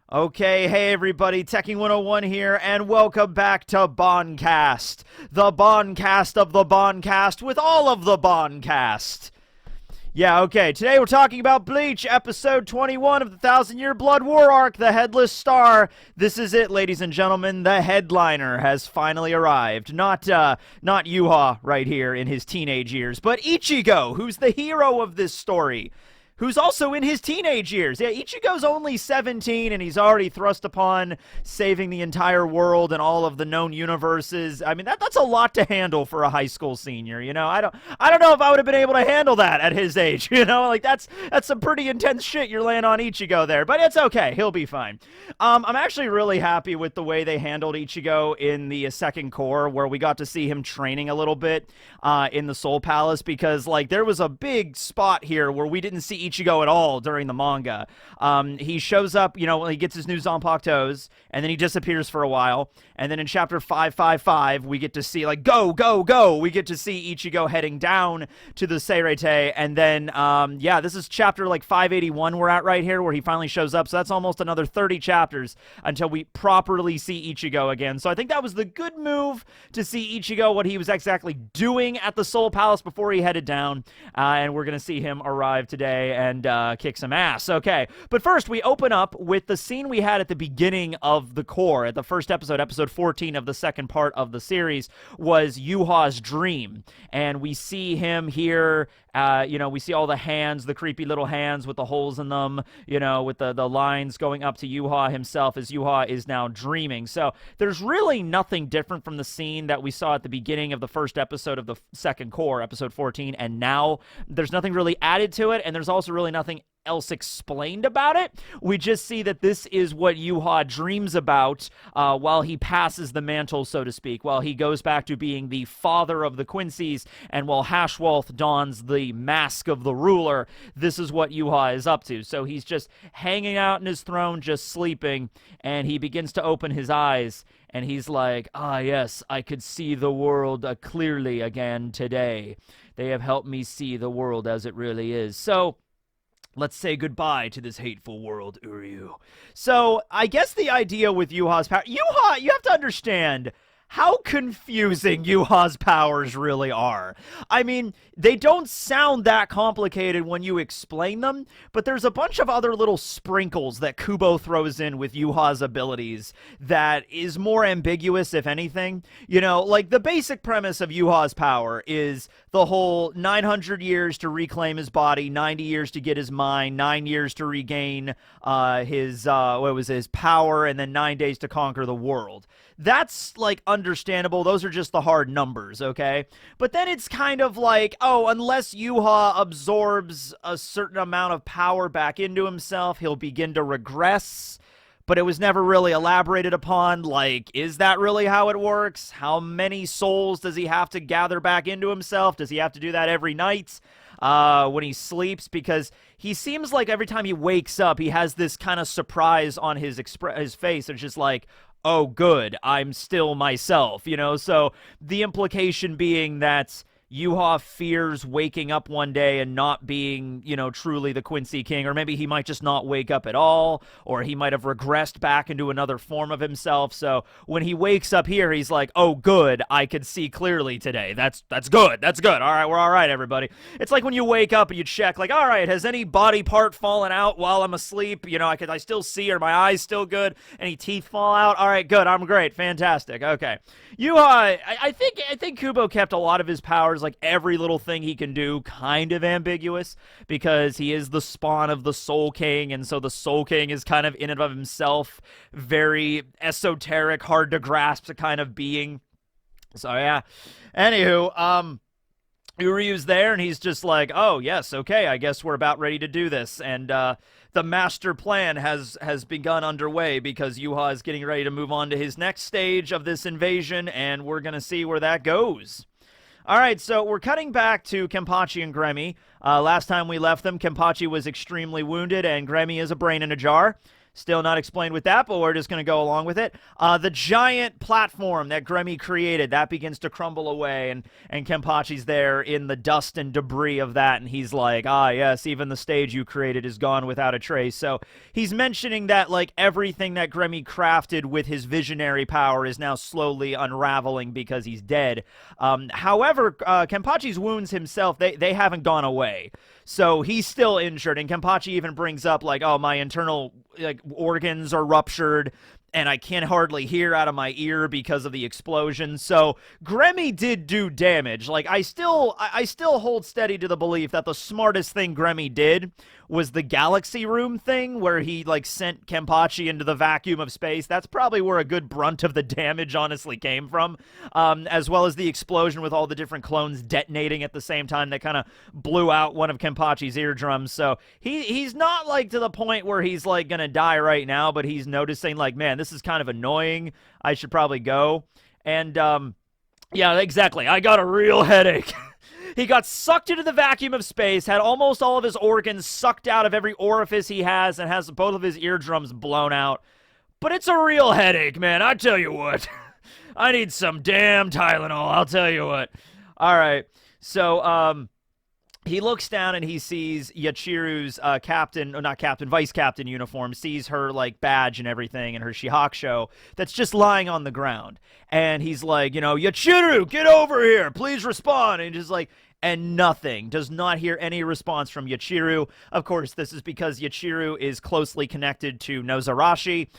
Okay, hey everybody, Teching101 here, and welcome back to BAN-KAST, the BAN-KAST of the BAN-KAST with all of the BAN-KAST. Yeah, okay, today we're talking about Bleach, episode 21 of the 1,000-Year Blood War arc, the Headless Star. This is it, ladies and gentlemen, the headliner has finally arrived. Not Yhwach right here in his teenage years, but Ichigo, who's the hero of this story. Who's also in his teenage years. Yeah, Ichigo's only 17, and he's already thrust upon saving the entire world and all of the known universes. I mean, that's a lot to handle for a high school senior, you know? I don't know if I would have been able to handle that at his age, you know? Like, that's some pretty intense shit you're laying on Ichigo there, but it's okay. He'll be fine. I'm actually really happy with the way they handled Ichigo in the second core, where we got to see him training a little bit in the Soul Palace, because, like, there was a big spot here where we didn't see Ichigo at all during the manga. He shows up, you know, when he gets his new Zanpakutos, and then he disappears for a while, and then in chapter 555, we get to see, like, go! We get to see Ichigo heading down to the Seirete, and then, yeah, this is chapter, like, 581 we're at right here, where he finally shows up, so that's almost another 30 chapters until we properly see Ichigo again. So I think that was the good move to see Ichigo, what he was exactly doing at the Soul Palace before he headed down, and we're gonna see him arrive today and kick some ass. Okay, but first we open up with the scene we had at the beginning of the core. At the first episode, episode 14 of the second part of the series, was Yhwach's dream, and we see him here. You know, we see all the hands, the creepy little hands with the holes in them, you know, with the lines going up to Yhwach himself as Yhwach is now dreaming. So there's really nothing different from the scene that we saw at the beginning of the first episode of the second core, episode 14, and now there's nothing really added to it, and there's also really nothing else explained about it. We just see that this is what Yhwach dreams about while he passes the mantle, so to speak, while he goes back to being the father of the Quincy's, and while Hashwolf dons the mask of the ruler. This is what Yhwach is up to. So he's just hanging out in his throne, just sleeping, and he begins to open his eyes, and he's like, ah, yes, I could see the world clearly again today. They have helped me see the world as it really is. So let's say goodbye to this hateful world, Uryu. So I guess the idea with Yhwach's power... Yhwach, you have to understand how confusing Yhwach's powers really are. I mean, they don't sound that complicated when you explain them, but there's a bunch of other little sprinkles that Kubo throws in with Yhwach's abilities that is more ambiguous, if anything. You know, like, the basic premise of Yhwach's power is the whole 900 years to reclaim his body, 90 years to get his mind, 9 years to regain his power, and then 9 days to conquer the world. That's, like, understandable. Those are just the hard numbers, okay? But then it's kind of like, oh, unless Yhwach absorbs a certain amount of power back into himself, he'll begin to regress. But it was never really elaborated upon. Like, is that really how it works? How many souls does he have to gather back into himself? Does he have to do that every night when he sleeps? Because he seems like every time he wakes up, he has this kind of surprise on his face. It's just like, oh, good, I'm still myself, you know? So the implication being that Yhwach fears waking up one day and not being, you know, truly the Quincy King, or maybe he might just not wake up at all, or he might have regressed back into another form of himself. So when he wakes up here, he's like, oh, good, I could see clearly today. That's good. All right, we're all right, everybody. It's like when you wake up and you check, like, all right, has any body part fallen out while I'm asleep? You know, I still see, or my eyes still good? Any teeth fall out? All right, good, I'm great, fantastic, okay. Yhwach, I think Kubo kept a lot of his powers, like every little thing he can do, kind of ambiguous, because he is the spawn of the Soul King, and so the Soul King is kind of in and of himself very esoteric, hard to grasp kind of being. So yeah. Anywho, Uryu's there, and he's just like, oh, yes, okay, I guess we're about ready to do this, and the master plan has begun underway, because Yhwach is getting ready to move on to his next stage of this invasion, and we're gonna see where that goes. All right, so we're cutting back to Kenpachi and Gremmy. Last time we left them, Kenpachi was extremely wounded, and Gremmy is a brain in a jar. Still not explained with that, but we're just going to go along with it. The giant platform that Gremmy created, that begins to crumble away, and Kenpachi's there in the dust and debris of that, and he's like, ah, yes, even the stage you created is gone without a trace. So he's mentioning that, like, everything that Gremmy crafted with his visionary power is now slowly unraveling because he's dead. However, Kenpachi's wounds himself, they haven't gone away. So he's still injured, and Kenpachi even brings up, like, oh, my internal, like, organs are ruptured, and I can't hardly hear out of my ear because of the explosion. So Gremmy did do damage. Like, I still hold steady to the belief that the smartest thing Gremmy did was the galaxy room thing, where he, like, sent Kenpachi into the vacuum of space. That's probably where a good brunt of the damage honestly came from, as well as the explosion with all the different clones detonating at the same time that kind of blew out one of Kenpachi's eardrums. So he's not, like, to the point where he's, like, gonna die right now, but he's noticing, like, man, this is kind of annoying. I should probably go. And, yeah, exactly. I got a real headache. He got sucked into the vacuum of space, had almost all of his organs sucked out of every orifice he has, and has both of his eardrums blown out. But it's a real headache, man. I tell you what. I need some damn Tylenol, I'll tell you what. All right. So, he looks down and he sees Yachiru's vice captain uniform, sees her, like, badge and everything, and her Shihakusho that's just lying on the ground. And he's like, you know, Yachiru, get over here, please respond. And just like, and nothing. Does not hear any response from Yachiru. Of course, this is because Yachiru is closely connected to Nozarashi.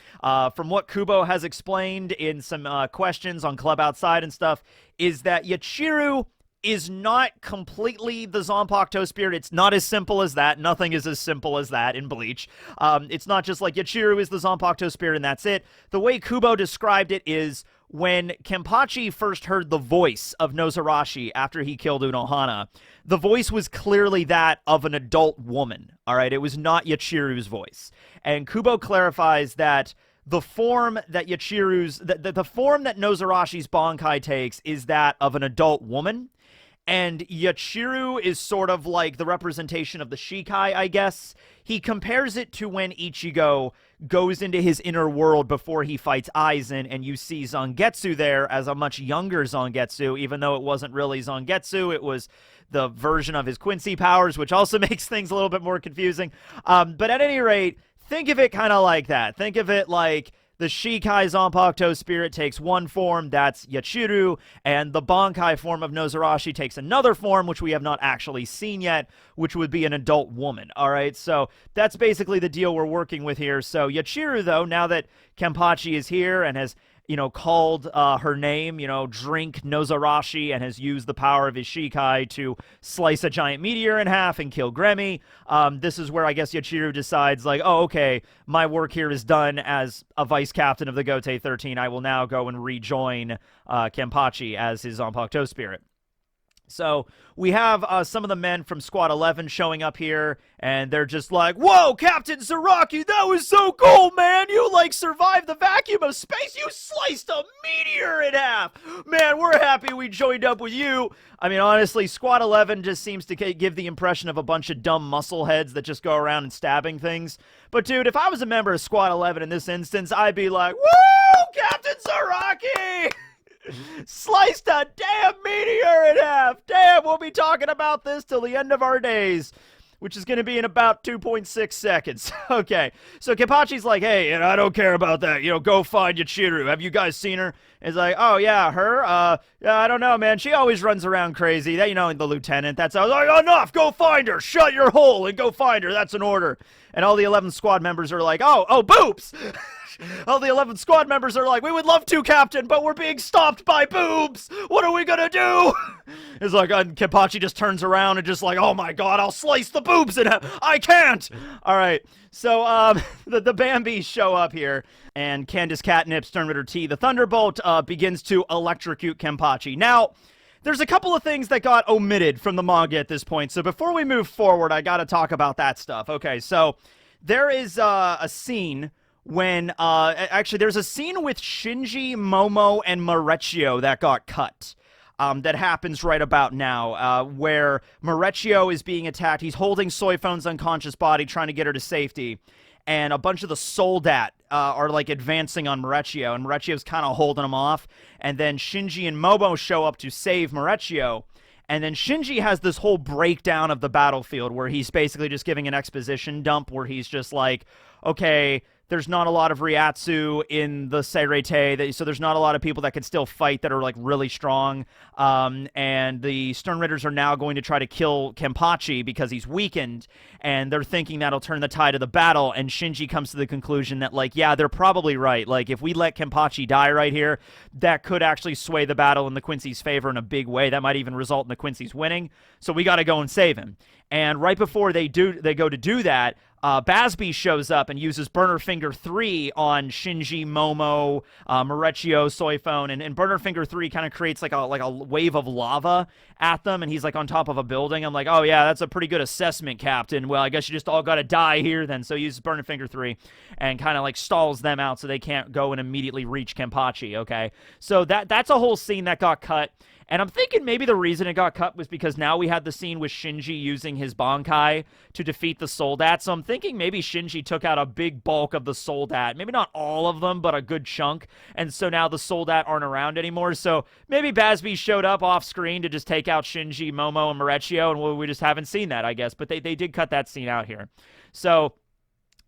From what Kubo has explained in some questions on Club Outside and stuff, is that Yachiru is not completely the Zanpakuto spirit. It's not as simple as that. Nothing is as simple as that in Bleach. It's not just like Yachiru is the Zanpakuto spirit and that's it. The way Kubo described it is when Kenpachi first heard the voice of Nozarashi after he killed Unohana, the voice was clearly that of an adult woman. All right, it was not Yachiru's voice. And Kubo clarifies that the form that the form that Nozarashi's Bankai takes is that of an adult woman. And Yachiru is sort of like the representation of the Shikai, I guess. He compares it to when Ichigo goes into his inner world before he fights Aizen, and you see Zangetsu there as a much younger Zangetsu, even though it wasn't really Zangetsu, it was the version of his Quincy powers, which also makes things a little bit more confusing. But at any rate, think of it kind of like that. Think of it like the Shikai Zanpakuto spirit takes one form, that's Yachiru, and the Bankai form of Nozarashi takes another form, which we have not actually seen yet, which would be an adult woman. All right, so that's basically the deal we're working with here. So Yachiru, though, now that Kenpachi is here and has, you know, called her name, you know, drink Nozarashi, and has used the power of his Shikai to slice a giant meteor in half and kill Gremmy. This is where I guess Yachiru decides, like, oh, okay, my work here is done as a vice captain of the Gotei 13. I will now go and rejoin Kenpachi as his Zanpakuto spirit. So we have some of the men from Squad 11 showing up here, and they're just like, whoa, Captain Zaraki, that was so cool, man. You, like, survived the vacuum of space. You sliced a meteor in half. Man, we're happy we joined up with you. I mean, honestly, Squad 11 just seems to give the impression of a bunch of dumb muscle heads that just go around and stabbing things. But, dude, if I was a member of Squad 11 in this instance, I'd be like, woo, Captain Zaraki! Sliced a damn meteor in half. Damn, we'll be talking about this till the end of our days, which is going to be in about 2.6 seconds. Okay, so Kenpachi's like, hey, and I don't care about that. You know, go find Yachiru. Have you guys seen her? It's like, oh, yeah, her? Yeah, I don't know, man. She always runs around crazy. That, you know, the lieutenant. That's, I was like, enough. Go find her. Shut your hole and go find her. That's an order. And all the 11 squad members are like, oh, boobs. All the 11 squad members are like, we would love to, Captain, but we're being stopped by boobs. What are we gonna do? It's like, Kenpachi just turns around and just like, oh my god, I'll slice the boobs in half. I can't. All right. So, the Bambies show up here, and Candace Catnip, Sternritter T, the Thunderbolt, begins to electrocute Kenpachi. Now, there's a couple of things that got omitted from the manga at this point, so before we move forward, I gotta talk about that stuff. Okay, so there is a scene when, actually, there's a scene with Shinji, Momo, and Maurecchio that got cut. That happens right about now, where Maurecchio is being attacked. He's holding Soifon's unconscious body, trying to get her to safety. and a bunch of the Soldat are like advancing on Maurecchio, and Maurecchio's kind of holding them off, and then Shinji and Momo show up to save Maurecchio. And then Shinji has this whole breakdown of the battlefield where he's basically just giving an exposition dump where he's just like, okay, there's not a lot of Ryatsu in the Seirete, so there's not a lot of people that can still fight that are like really strong. And the Sternritters are now going to try to kill Kenpachi because he's weakened, and they're thinking that'll turn the tide of the battle. And Shinji comes to the conclusion that, like, yeah, they're probably right. Like, if we let Kenpachi die right here, that could actually sway the battle in the Quincy's favor in a big way. That might even result in the Quincy's winning. So we got to go and save him. And right before they go to do that, Basby shows up and uses Burner Finger 3 on Shinji, Momo, Maurecchio, Soifone, and Burner Finger 3 kind of creates like a wave of lava at them, and he's like on top of a building. I'm like, oh yeah, that's a pretty good assessment, Captain. Well, I guess you just all got to die here then. So he uses Burner Finger 3 and kind of like stalls them out so they can't go and immediately reach Kenpachi, okay? So that's a whole scene that got cut. And I'm thinking maybe the reason it got cut was because now we had the scene with Shinji using his Bankai to defeat the Soldat. So I'm thinking maybe Shinji took out a big bulk of the Soldat. Maybe not all of them, but a good chunk. And so now the Soldat aren't around anymore. So maybe Basby showed up off screen to just take out Shinji, Momo, and Maurecchio, and we just haven't seen that, I guess. But they did cut that scene out here. So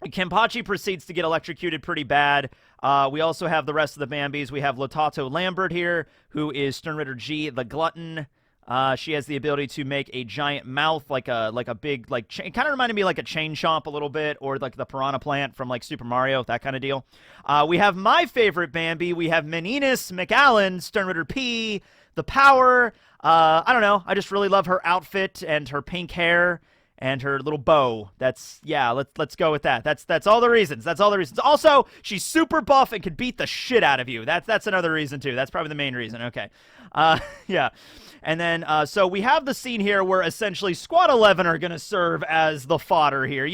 Kenpachi proceeds to get electrocuted pretty bad. We also have the rest of the Bambis. We have Lotato Lambert here, who is Sternritter G, the Glutton. She has the ability to make a giant mouth, like a big, like, it kind of reminded me like a chain chomp a little bit, or like the piranha plant from like Super Mario, that kind of deal. We have my favorite Bambi. We have Meninas McAllen, Sternritter P, the Power. I don't know. I just really love her outfit and her pink hair. And her little bow. Yeah, let's go with that. That's all the reasons. That's all the reasons. Also, she's super buff and can beat the shit out of you. That's another reason, too. That's probably the main reason. Okay. Yeah. And then, so we have the scene here where essentially Squad 11 are going to serve as the fodder here.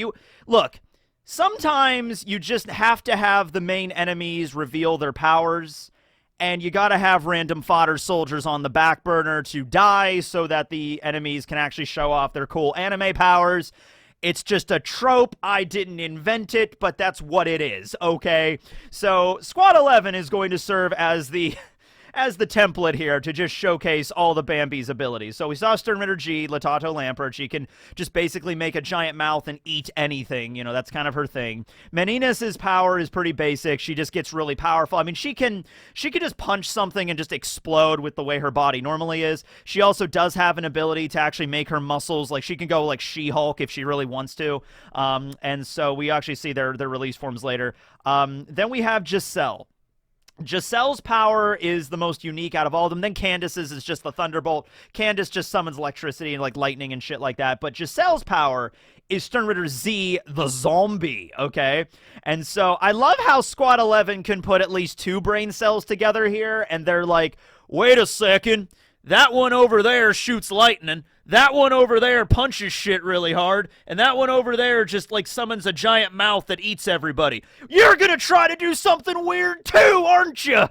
Look, sometimes you just have to have the main enemies reveal their powers. And you gotta have random fodder soldiers on the back burner to die so that the enemies can actually show off their cool anime powers. It's just a trope. I didn't invent it, but that's what it is, okay? So Squad 11 is going to serve as the template here to just showcase all the Bambi's abilities. So we saw Sternritter G, Lotato Lambert. She can just basically make a giant mouth and eat anything. You know, that's kind of her thing. Meninas' power is pretty basic. She just gets really powerful. I mean, she can just punch something and just explode with the way her body normally is. She also does have an ability to actually make her muscles, like she can go like She-Hulk if she really wants to. And so we actually see their release forms later. Then we have Giselle. Giselle's power is the most unique out of all of them. Then Candace's is just the Thunderbolt. Candace just summons electricity and like lightning and shit like that. But Giselle's power is Sternritter Z, the zombie, okay? And so I love how Squad 11 can put at least 2 brain cells together here, and they're like, wait a second, that one over there shoots lightning. That one over there punches shit really hard, and that one over there just, like, summons a giant mouth that eats everybody. You're gonna try to do something weird, too, aren't you?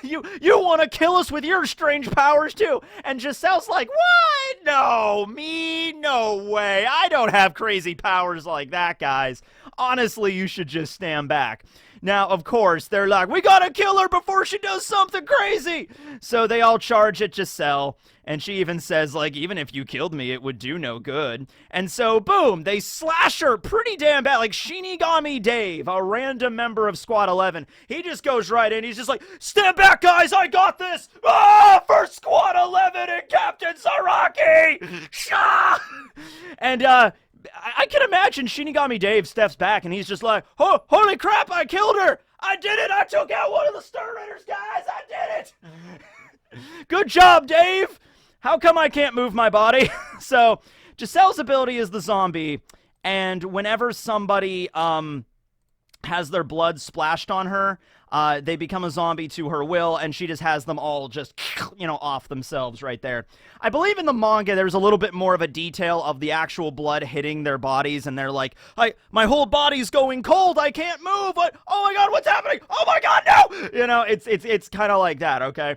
You want to kill us with your strange powers, too. And Giselle's like, what? No, me? No way. I don't have crazy powers like that, guys. Honestly, you should just stand back. Now, of course, they're like, we gotta kill her before she does something crazy! So they all charge at Giselle, and she even says, like, even if you killed me, it would do no good. And so, boom, they slash her pretty damn bad. Like, Shinigami Dave, a random member of Squad 11, he just goes right in. He's just like, stand back, guys, I got this! Ah, for Squad 11 and Captain Zaraki! Shah! And, I can imagine Shinigami Dave steps back and he's just like, oh, holy crap, I killed her! I did it! I took out one of the Sternritters, guys! I did it! Good job, Dave! How come I can't move my body? So, Giselle's ability is the zombie, and whenever somebody has their blood splashed on her, they become a zombie to her will, and she just has them all just, you know, off themselves right there. I believe in the manga there's a little bit more of a detail of the actual blood hitting their bodies, and they're like, my whole body's going cold, I can't move, oh my god, what's happening? Oh my god, no! You know, it's kind of like that, okay?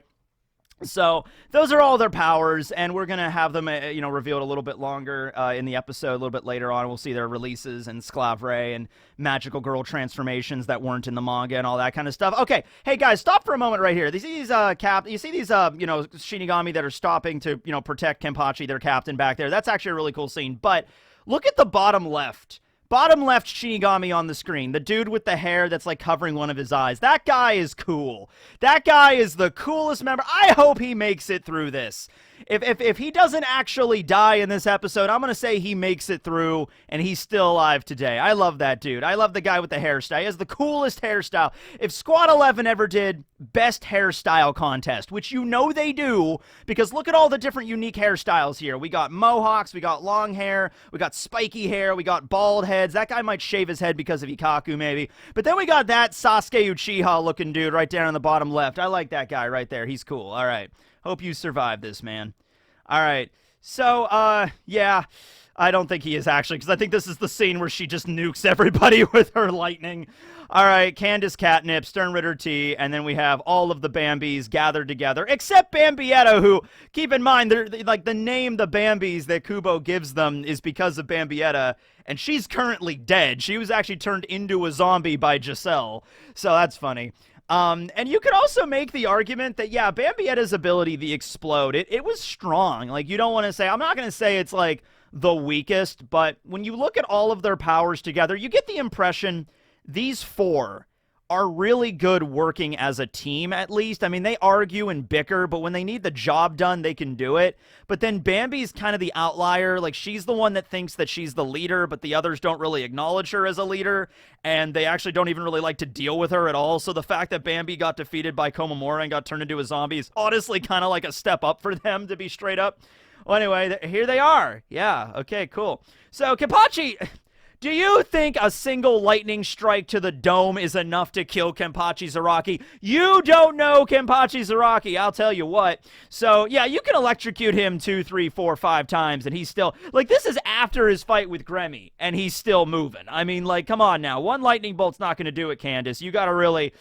So those are all their powers, and we're gonna have them, revealed a little bit longer in the episode. A little bit later on, we'll see their releases and Sklavre and magical girl transformations that weren't in the manga and all that kind of stuff. Okay, hey guys, stop for a moment right here. You see these Shinigami that are stopping to protect Kenpachi, their captain back there. That's actually a really cool scene. But look at the bottom left. Bottom left Shinigami on the screen. The dude with the hair that's like covering one of his eyes. That guy is cool. That guy is the coolest member. I hope he makes it through this. If he doesn't actually die in this episode, I'm going to say he makes it through and he's still alive today. I love that dude. I love the guy with the hairstyle. He has the coolest hairstyle. If Squad 11 ever did best hairstyle contest, which they do, because look at all the different unique hairstyles here. We got mohawks, we got long hair, we got spiky hair, we got bald heads. That guy might shave his head because of Ikaku maybe. But then we got that Sasuke Uchiha looking dude right down on the bottom left. I like that guy right there. He's cool. All right. Hope you survive this, man. All right. So, yeah, I don't think he is actually, because I think this is the scene where she just nukes everybody with her lightning. All right, Candace Catnip, Sternritter T, and then we have all of the Bambis gathered together, except Bambietta, who, keep in mind, they're like the name the Bambis that Kubo gives them is because of Bambietta, and she's currently dead. She was actually turned into a zombie by Giselle, so that's funny. And you could also make the argument that, yeah, Bambietta's ability, the explode, it was strong. Like, you don't want to say, I'm not going to say it's, like, the weakest, but when you look at all of their powers together, you get the impression these four are really good working as a team, at least. I mean, they argue and bicker, but when they need the job done, they can do it. But then Bambi's kind of the outlier. Like, she's the one that thinks that she's the leader, but the others don't really acknowledge her as a leader, and they actually don't even really like to deal with her at all. So the fact that Bambi got defeated by Komamura and got turned into a zombie is honestly kind of like a step up for them, to be straight up. Well, anyway, here they are. Yeah, okay, cool. So, Kenpachi, do you think a single lightning strike to the dome is enough to kill Kenpachi Zaraki? You don't know Kenpachi Zaraki, I'll tell you what. So, yeah, you can electrocute him 2, 3, 4, 5 times, and he's still... Like, this is after his fight with Gremmy, and he's still moving. I mean, like, come on now. One lightning bolt's not going to do it, Candace. You gotta really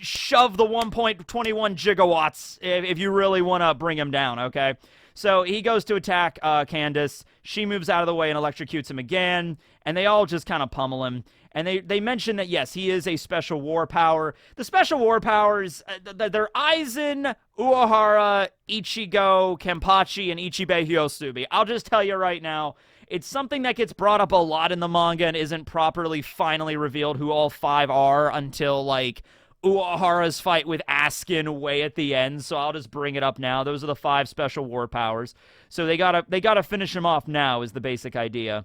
shove the 1.21 gigawatts if you really want to bring him down, okay? So he goes to attack Candace. She moves out of the way and electrocutes him again. And they all just kind of pummel him. And they mention that, yes, he is a special war power. The special war powers, they're Aizen, Uehara, Ichigo, Kenpachi, and Ichibei Hyosubi. I'll just tell you right now, it's something that gets brought up a lot in the manga and isn't properly finally revealed who all 5 are until, like, Uehara's fight with Askin way at the end, so I'll just bring it up now. Those are the 5 special war powers. So they gotta finish him off now is the basic idea.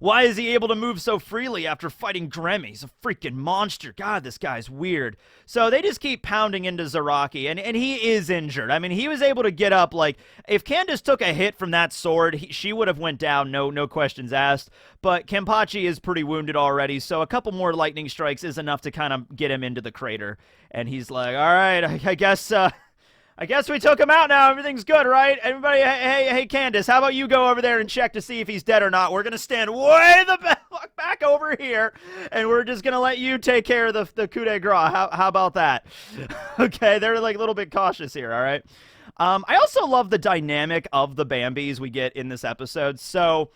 Why is he able to move so freely after fighting Gremmy? He's a freaking monster. God, this guy's weird. So they just keep pounding into Zaraki, and he is injured. I mean, he was able to get up. Like, if Candace took a hit from that sword, she would have went down, no questions asked. But Kenpachi is pretty wounded already, so a couple more lightning strikes is enough to kind of get him into the crater. And he's like, all right, I guess we took him out now. Everything's good, right? Everybody, hey, Candace, how about you go over there and check to see if he's dead or not? We're going to stand way the back over here, and we're just going to let you take care of the coup de grace. How about that? Okay, they're like a little bit cautious here, all right? I also love the dynamic of the Bambis we get in this episode. So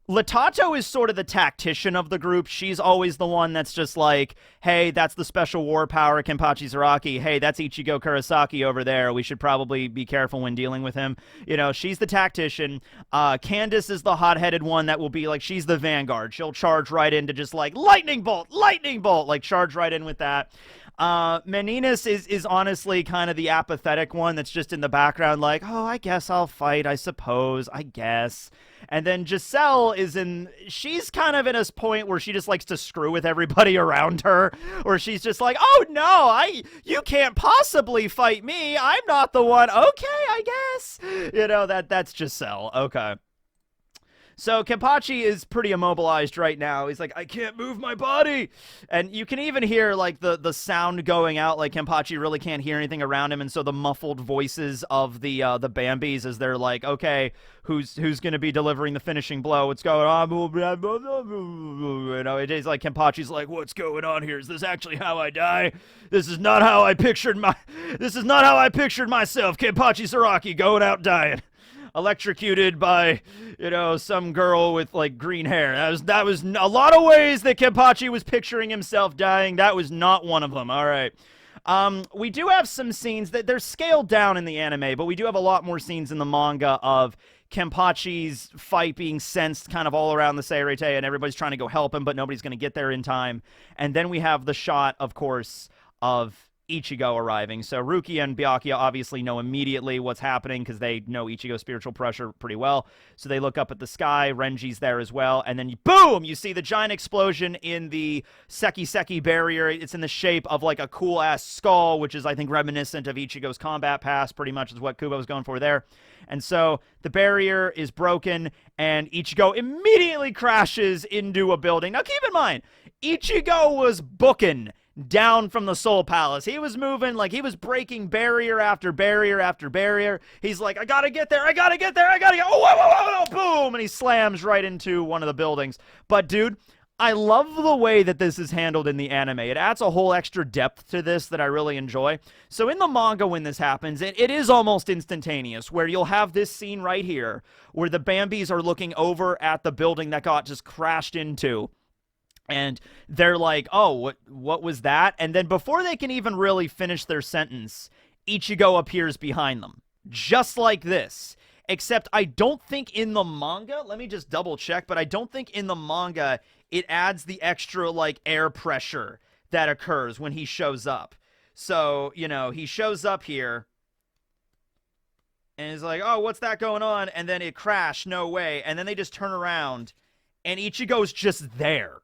Latato is sort of the tactician of the group. She's always the one that's just like, hey, that's the special war power, Kenpachi Zaraki. Hey, that's Ichigo Kurosaki over there. We should probably be careful when dealing with him. You know, she's the tactician. Candace is the hot-headed one that will be like, she's the vanguard. She'll charge right into just like, lightning bolt, like charge right in with that. Meninas is honestly kind of the apathetic one that's just in the background like, oh, I guess I'll fight, I suppose, I guess. And then Giselle she's kind of in a point where she just likes to screw with everybody around her, where she's just like, oh no, you can't possibly fight me, I'm not the one, okay, I guess. You know, that's Giselle, okay. So Kenpachi is pretty immobilized right now. He's like, I can't move my body. And you can even hear like the sound going out, like Kenpachi really can't hear anything around him, and so the muffled voices of the Bambis as they're like, okay, who's gonna be delivering the finishing blow? What's going on? You know, it is like Kenpachi's like, what's going on here? Is this actually how I die? This is not how I pictured myself. Kenpachi Saraki going out dying. Electrocuted by, you know, some girl with like green hair. That was a lot of ways that Kenpachi was picturing himself dying. That was not one of them. All right. We do have some scenes that they're scaled down in the anime, but we do have a lot more scenes in the manga of Kenpachi's fight being sensed kind of all around the Seirete, and everybody's trying to go help him, but nobody's going to get there in time. And then we have the shot, of course, of Ichigo arriving. So Ruki and Byakuya obviously know immediately what's happening because they know Ichigo's spiritual pressure pretty well. So they look up at the sky. Renji's there as well. And then, boom, you see the giant explosion in the Seki barrier. It's in the shape of like a cool-ass skull, which is, I think, reminiscent of Ichigo's combat pass, pretty much is what Kubo was going for there. And so the barrier is broken, and Ichigo immediately crashes into a building. Now, keep in mind, Ichigo was booking down from the Soul Palace. He was moving like he was breaking barrier after barrier after barrier. He's like, I gotta get there, I gotta get there, I gotta get, oh, whoa, whoa, whoa, boom, and he slams right into one of the buildings. But, dude, I love the way that this is handled in the anime. It adds a whole extra depth to this that I really enjoy. So in the manga when this happens, it is almost instantaneous, where you'll have this scene right here, where the Bambis are looking over at the building that got just crashed into. And they're like, oh, what was that? And then before they can even really finish their sentence, Ichigo appears behind them. Just like this. Except I don't think in the manga, let me just double check, but I don't think in the manga it adds the extra, like, air pressure that occurs when he shows up. So, you know, he shows up here, and he's like, oh, what's that going on? And then it crashed, no way. And then they just turn around, and Ichigo's just there.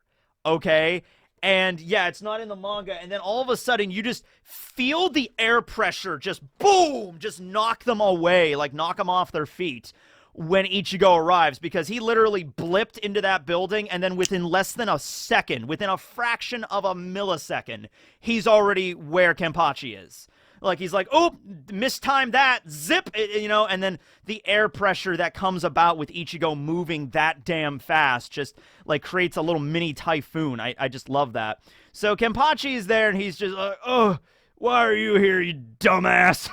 Okay, and yeah, it's not in the manga, and then all of a sudden you just feel the air pressure just boom, just knock them away, like knock them off their feet when Ichigo arrives, because he literally blipped into that building, and then within less than a second, within a fraction of a millisecond, he's already where Kenpachi is. Like, he's like, oh, mistimed that, zip, you know, and then the air pressure that comes about with Ichigo moving that damn fast just, like, creates a little mini typhoon. I just love that. So Kenpachi is there, and he's just like, oh, why are you here, you dumbass?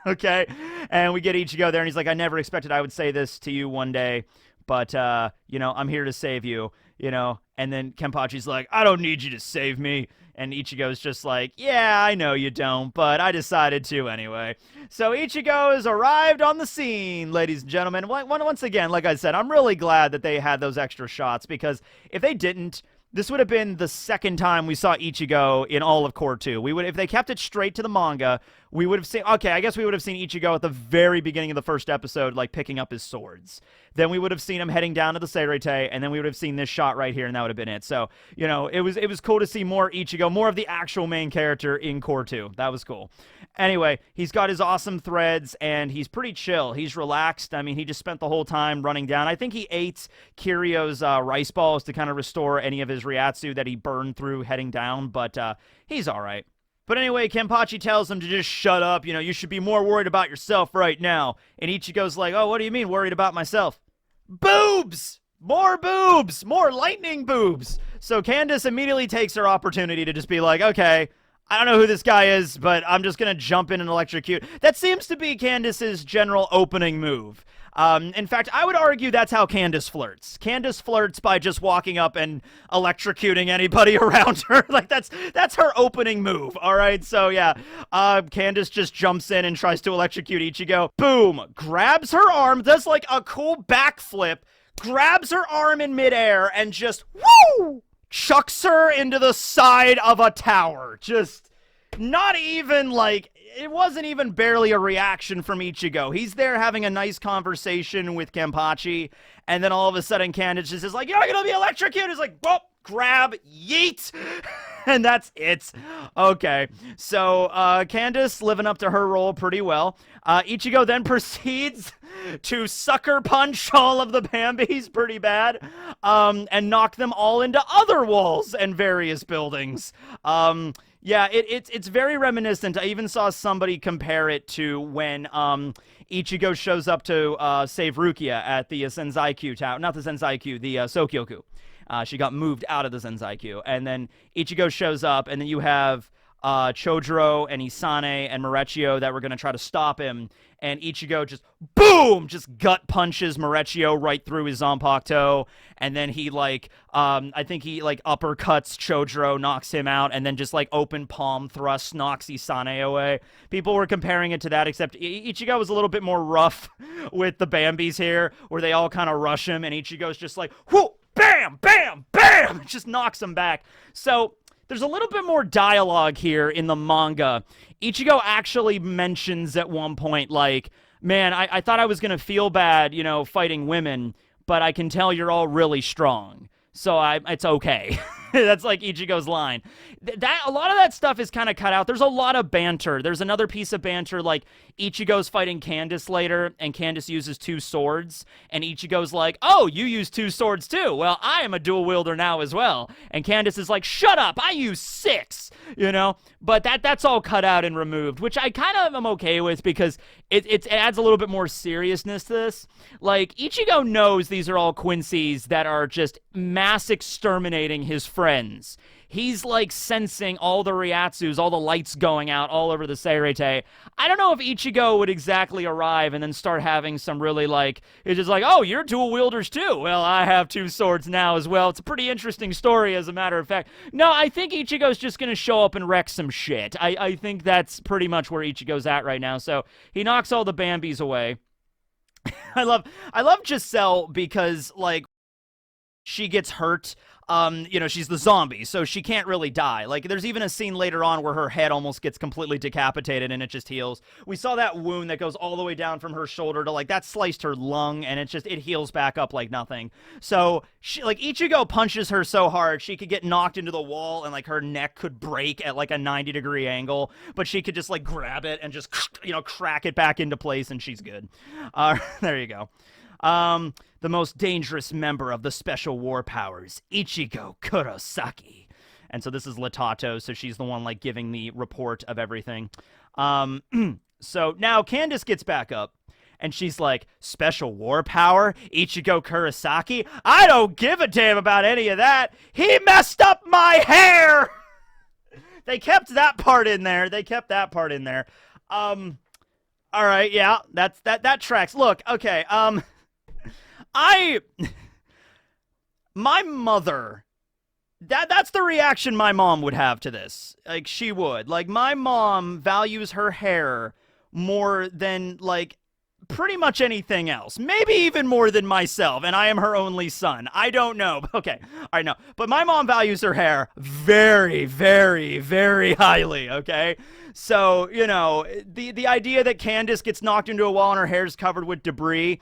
Okay? And we get Ichigo there, and he's like, I never expected I would say this to you one day, but, you know, I'm here to save you, you know? And then Kenpachi's like, I don't need you to save me. And Ichigo's just like, yeah, I know you don't, but I decided to anyway. So Ichigo has arrived on the scene, ladies and gentlemen. Once again, like I said, I'm really glad that they had those extra shots, because if they didn't, this would have been the second time we saw Ichigo in all of Core 2. We would, if they kept it straight to the manga, we would have seen, okay, I guess we would have seen Ichigo at the very beginning of the first episode, like, picking up his swords. Then we would have seen him heading down to the Seirete, and then we would have seen this shot right here, and that would have been it. So, you know, it was cool to see more Ichigo, more of the actual main character in Core 2. That was cool. Anyway, he's got his awesome threads, and he's pretty chill. He's relaxed. I mean, he just spent the whole time running down. I think he ate Kiryo's rice balls to kind of restore any of his Ryatsu that he burned through heading down, but he's all right. But anyway, Kenpachi tells him to just shut up. You know, you should be more worried about yourself right now. And Ichigo's like, oh, what do you mean worried about myself? Boobs! More boobs! More lightning boobs! So Candace immediately takes her opportunity to just be like, okay, I don't know who this guy is, but I'm just going to jump in and electrocute. That seems to be Candace's general opening move. In fact, I would argue that's how Candace flirts. Candace flirts by just walking up and electrocuting anybody around her. Like, that's her opening move, all right? So, yeah, Candace just jumps in and tries to electrocute Ichigo. Boom! Grabs her arm, does, like, a cool backflip, grabs her arm in midair, and just, woo! Chucks her into the side of a tower. Just not even, like, it wasn't even barely a reaction from Ichigo. He's there having a nice conversation with Kenpachi, and then all of a sudden Candace just is like, you're gonna be electrocuted. It's like, whoop, grab, yeet, and that's it. Okay, so Candace living up to her role pretty well. Ichigo then proceeds to sucker punch all of the Bambis pretty bad, and knock them all into other walls and various buildings. Yeah, it's very reminiscent. I even saw somebody compare it to when Ichigo shows up to save Rukia at the Senzai-Kyu tower. Not the Senzai-Kyu, the Sokyoku. She got moved out of the Senzai-Kyu. And then Ichigo shows up, and then you have Chojuro and Isane and Morechio that were going to try to stop him. And Ichigo just, boom, just gut punches Morechio right through his Zanpakuto. And then he, like, I think he, like, uppercuts Chojuro, knocks him out, and then just, like, open palm thrust knocks Isane away. People were comparing it to that, except Ichigo was a little bit more rough with the Bambis here, where they all kind of rush him, and Ichigo's just like, whoo, bam, bam, bam, just knocks him back. So there's a little bit more dialogue here in the manga. Ichigo actually mentions at one point, like, man, I thought I was going to feel bad, you know, fighting women, but I can tell you're all really strong. So it's okay. That's like Ichigo's line. A lot of that stuff is kind of cut out. There's a lot of banter. There's another piece of banter, like Ichigo's fighting Candace later, and Candace uses 2 swords, and Ichigo's like, oh, you use 2 swords too. Well, I am a dual wielder now as well. And Candace is like, shut up, I use 6, you know? But that's all cut out and removed, which I kind of am okay with because it adds a little bit more seriousness to this. Like, Ichigo knows these are all Quincy's that are just mass exterminating his friends. He's, like, sensing all the Ryatsus, all the lights going out all over the Seirete. I don't know if Ichigo would exactly arrive and then start having some really, like, it's just like, oh, you're dual wielders too. Well, I have 2 swords now as well. It's a pretty interesting story, as a matter of fact. No, I think Ichigo's just going to show up and wreck some shit. I think that's pretty much where Ichigo's at right now. So he knocks all the Bambis away. I love Giselle because, like, she gets hurt. You know, she's the zombie, so she can't really die. Like, there's even a scene later on where her head almost gets completely decapitated and it just heals. We saw that wound that goes all the way down from her shoulder to, like, that sliced her lung, and it heals back up like nothing. So, like, Ichigo punches her so hard, she could get knocked into the wall and, like, her neck could break at, like, a 90-degree angle, but she could just, like, grab it and just, you know, crack it back into place, and she's good. There you go. The most dangerous member of the Special War Powers, Ichigo Kurosaki. And so this is Latato, so she's the one, like, giving the report of everything. So now Candace gets back up, and she's like, Special War Power? Ichigo Kurosaki? I don't give a damn about any of that! He messed up my hair! They kept that part in there. Alright, yeah, that tracks. Look, okay, my mother, that's the reaction my mom would have to this. Like, she would. Like, my mom values her hair more than, like, pretty much anything else. Maybe even more than myself, and I am her only son. I don't know. Okay, all right, no. But my mom values her hair very, very, very highly, okay? So, you know, the idea that Candace gets knocked into a wall and her hair's covered with debris,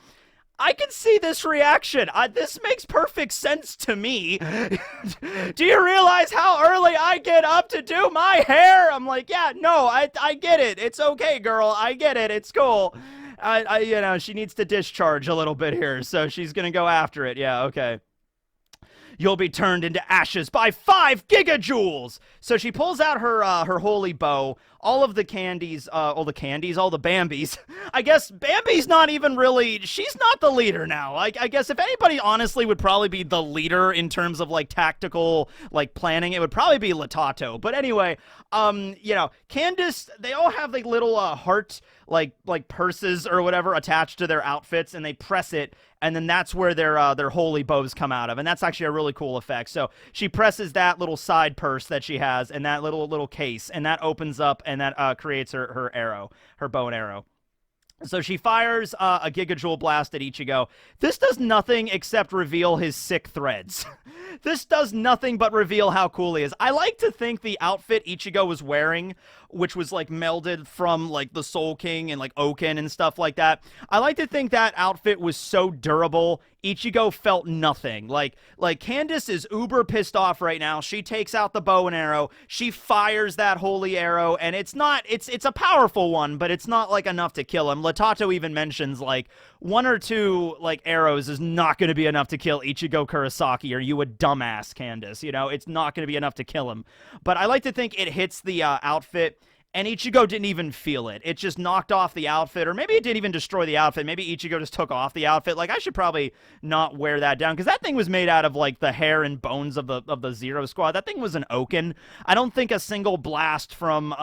I can see this reaction. This makes perfect sense to me. Do you realize how early I get up to do my hair? I'm like, yeah, no, I get it. It's okay, girl. I get it. It's cool. You know, she needs to discharge a little bit here, so she's gonna go after it. Yeah, okay. You'll be turned into ashes by 5 gigajoules! So she pulls out her holy bow, all the Bambis. I guess Bambi's not even really, she's not the leader now. I guess if anybody honestly would probably be the leader in terms of, like, tactical, like, planning, it would probably be Latato. But anyway, you know, Candace, they all have, like, little, heart, like purses or whatever attached to their outfits, and they press it, and then that's where their holy bows come out of, and that's actually a really cool effect. So she presses that little side purse that she has, and that little case, and that opens up, and that creates her arrow, her bow and arrow. So she fires a Gigajoule blast at Ichigo. This does nothing except reveal his sick threads. This does nothing but reveal how cool he is. I like to think the outfit Ichigo was wearing, which was, like, melded from, like, the Soul King and, like, Oken and stuff like that, I like to think that outfit was so durable, Ichigo felt nothing. Like Candace is uber pissed off right now. She takes out the bow and arrow. She fires that holy arrow, and it's a powerful one, but it's not like enough to kill him. Latato even mentions like 1 or 2 like arrows is not going to be enough to kill Ichigo Kurosaki, or you a dumbass, Candace. You know, it's not going to be enough to kill him. But I like to think it hits the outfit. And Ichigo didn't even feel it. It just knocked off the outfit, or maybe it didn't even destroy the outfit. Maybe Ichigo just took off the outfit. Like, I should probably not wear that down, because that thing was made out of, like, the hair and bones of the Zero Squad. That thing was an oaken. I don't think a single blast from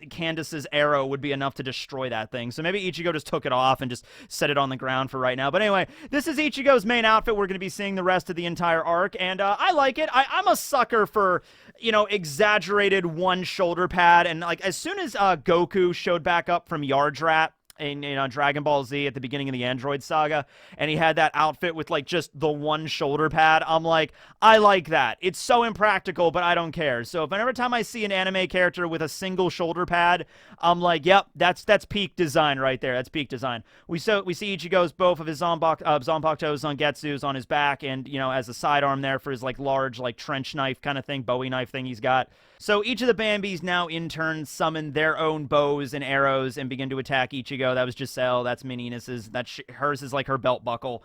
Candace's arrow would be enough to destroy that thing. So maybe Ichigo just took it off and just set it on the ground for right now. But anyway, this is Ichigo's main outfit. We're going to be seeing the rest of the entire arc, and I like it. I'm a sucker for, you know, exaggerated one shoulder pad, and, like, as soon as Goku showed back up from Yardrat in Dragon Ball Z at the beginning of the Android saga, and he had that outfit with like just the one shoulder pad, I'm like, I like that. It's so impractical, but I don't care. So if every time I see an anime character with a single shoulder pad, I'm like, yep, that's peak design right there. That's peak design. We see Ichigo's both of his Zanpakuto Zangetsus on his back, and, you know, as a sidearm there for his like large like trench knife kind of thing, Bowie knife thing he's got. So each of the Bambis now in turn summon their own bows and arrows and begin to attack Ichigo. That was Giselle. That's Meninus's. Hers is like her belt buckle.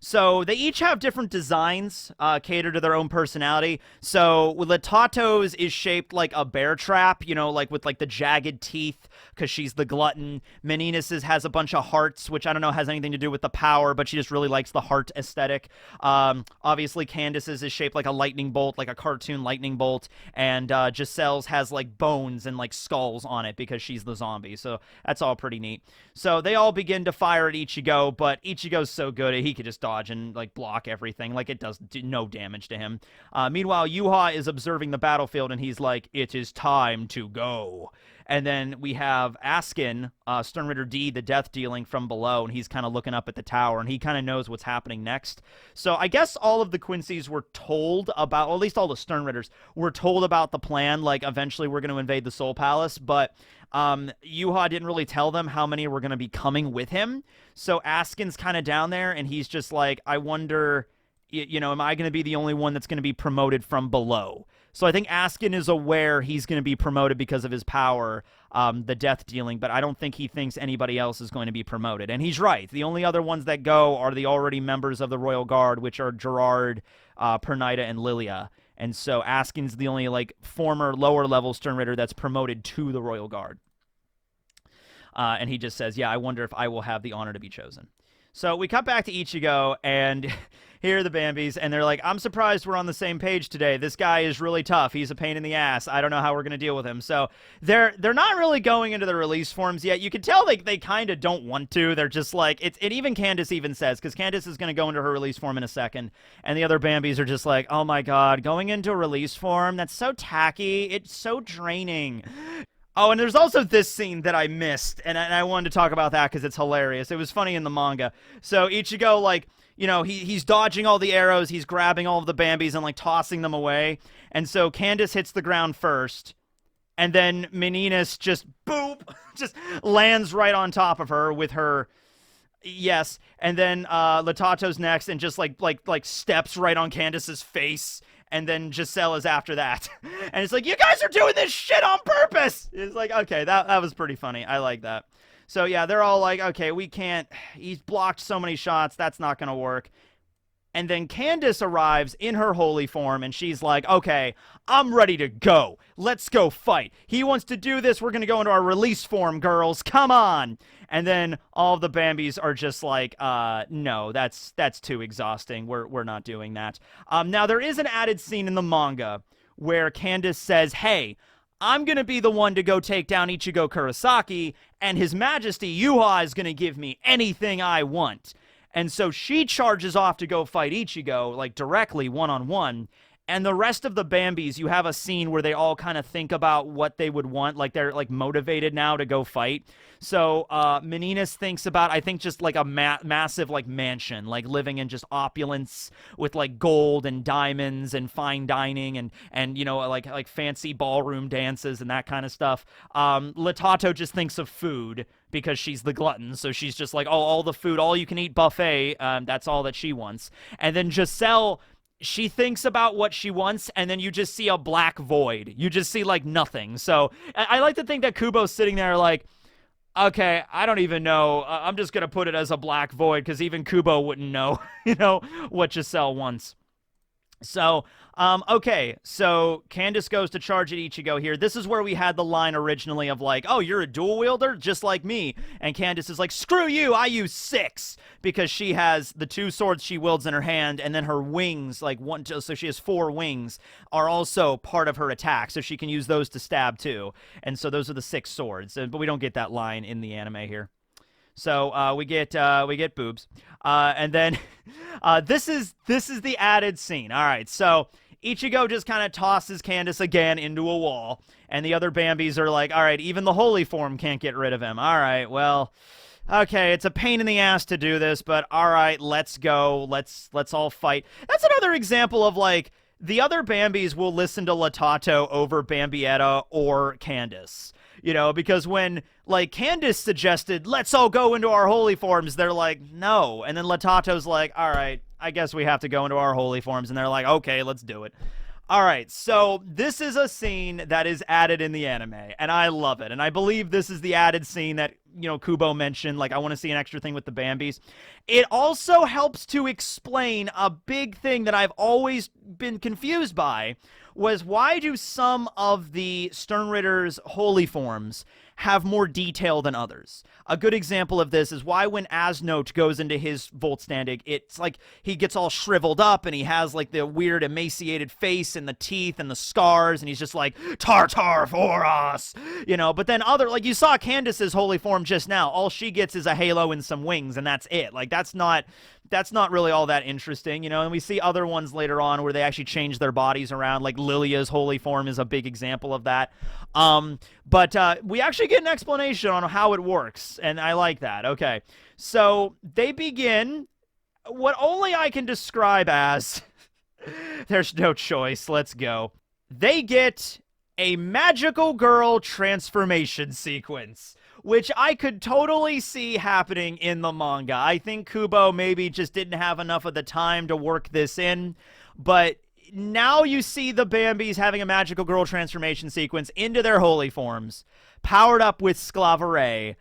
So they each have different designs catered to their own personality. So Latato's is shaped like a bear trap, you know, like with like the jagged teeth, because she's the glutton. Meninus's has a bunch of hearts, which I don't know has anything to do with the power, but she just really likes the heart aesthetic. Obviously Candace's is shaped like a lightning bolt, like a cartoon lightning bolt. And Giselle's has like bones and like skulls on it because she's the zombie. So that's all pretty neat. So they all begin to fire at Ichigo, but Ichigo's so good he could just dodge and like block everything. Like, it does no damage to him. Meanwhile, Yhwach is observing the battlefield, and he's like, it is time to go. And then we have Askin, Sternritter D, the death dealing from below, and he's kind of looking up at the tower, and he kind of knows what's happening next. So I guess all of the Quincy's were told about, or at least all the Sternritters were told about the plan, like eventually we're going to invade the Soul Palace, but Yhwach didn't really tell them how many were going to be coming with him. So Askin's kind of down there, and he's just like, I wonder, you know, am I going to be the only one that's going to be promoted from below? So I think Askin is aware he's going to be promoted because of his power, the death dealing, but I don't think he thinks anybody else is going to be promoted. And he's right. The only other ones that go are the already members of the Royal Guard, which are Gerard, Pernita, and Lilia. And so Askin's the only like former lower level Sternritter that's promoted to the Royal Guard. And he just says, yeah, I wonder if I will have the honor to be chosen. So we cut back to Ichigo, and here are the Bambis, and they're like, I'm surprised we're on the same page today. This guy is really tough. He's a pain in the ass. I don't know how we're going to deal with him. So they're not really going into the release forms yet. You can tell they kind of don't want to. They're just like, it even Candace even says, because Candace is going to go into her release form in a second, and the other Bambis are just like, oh my god, going into a release form? That's so tacky. It's so draining. Oh, and there's also this scene that I missed, and I wanted to talk about that because it's hilarious. It was funny in the manga. So Ichigo, like, you know, he's dodging all the arrows, he's grabbing all of the Bambis and, like, tossing them away. And so Candace hits the ground first, and then Meninus just, boop, just lands right on top of her with her... Yes, and then Latato's next, and just like steps right on Candace's face, and then Giselle is after that. And it's like, you guys are doing this shit on purpose! It's like, okay, that was pretty funny. I like that. So yeah, they're all like, okay, we can't, he's blocked so many shots, that's not gonna work. And then Candace arrives in her holy form, and she's like, okay, I'm ready to go. Let's go fight. He wants to do this. We're going to go into our release form, girls. Come on. And then all of the Bambis are just like, no, that's too exhausting. We're not doing that. Now, there is an added scene in the manga where Candace says, hey, I'm going to be the one to go take down Ichigo Kurosaki, and His Majesty Yhwach is going to give me anything I want. And so she charges off to go fight Ichigo, like, directly, one-on-one. And the rest of the Bambis, you have a scene where they all kind of think about what they would want, like they're like motivated now to go fight. So Meninas thinks about, I think, just like a massive like mansion, like living in just opulence with like gold and diamonds and fine dining and you know, like fancy ballroom dances and that kind of stuff. Latato just thinks of food because she's the glutton, so she's just like, oh, all the food, all you can eat buffet, that's all that she wants. And then Giselle, she thinks about what she wants, and then you just see a black void. You just see, like, nothing. So I like to think that Kubo's sitting there like, okay, I don't even know. I'm just going to put it as a black void, because even Kubo wouldn't know, you know, what Giselle wants. So, okay, so Candace goes to charge at Ichigo here. This is where we had the line originally of like, oh, you're a dual wielder? Just like me. And Candace is like, screw you, I use 6. Because she has the 2 swords she wields in her hand, and then her wings, like so she has 4 wings, are also part of her attack. So she can use those to stab too. And so those are the 6 swords. But we don't get that line in the anime here. So we get boobs, and then this is the added scene. All right, so Ichigo just kind of tosses Candace again into a wall, and the other Bambis are like, all right, even the holy form can't get rid of him. All right, well, okay, it's a pain in the ass to do this, but all right, let's go. Let's all fight. That's another example of like the other Bambis will listen to Latato over Bambietta or Candace. You know, because when, like, Candace suggested, let's all go into our holy forms, they're like, no. And then Latato's like, all right, I guess we have to go into our holy forms. And they're like, okay, let's do it. All right, so this is a scene that is added in the anime, and I love it. And I believe this is the added scene that, you know, Kubo mentioned, like, I want to see an extra thing with the Bambis. It also helps to explain a big thing that I've always been confused by, was why do some of the Sternritter's holy forms have more detail than others? A good example of this is why when Asnote goes into his Vollst&auml, it's like he gets all shriveled up and he has like the weird emaciated face and the teeth and the scars and he's just like, Tartar for us, you know. But then other, like you saw Candace's holy form just now, all she gets is a halo and some wings and that's it. Like that's not really all that interesting, you know. And we see other ones later on where they actually change their bodies around, like Lilia's holy form is a big example of that. But we actually get an explanation on how it works, and I like that. Okay, so they begin what only I can describe as there's no choice, let's go. They get a magical girl transformation sequence, which I could totally see happening in the manga. I think Kubo maybe just didn't have enough of the time to work this in, but now you see the Bambis having a magical girl transformation sequence into their holy forms, powered up with Sclavere.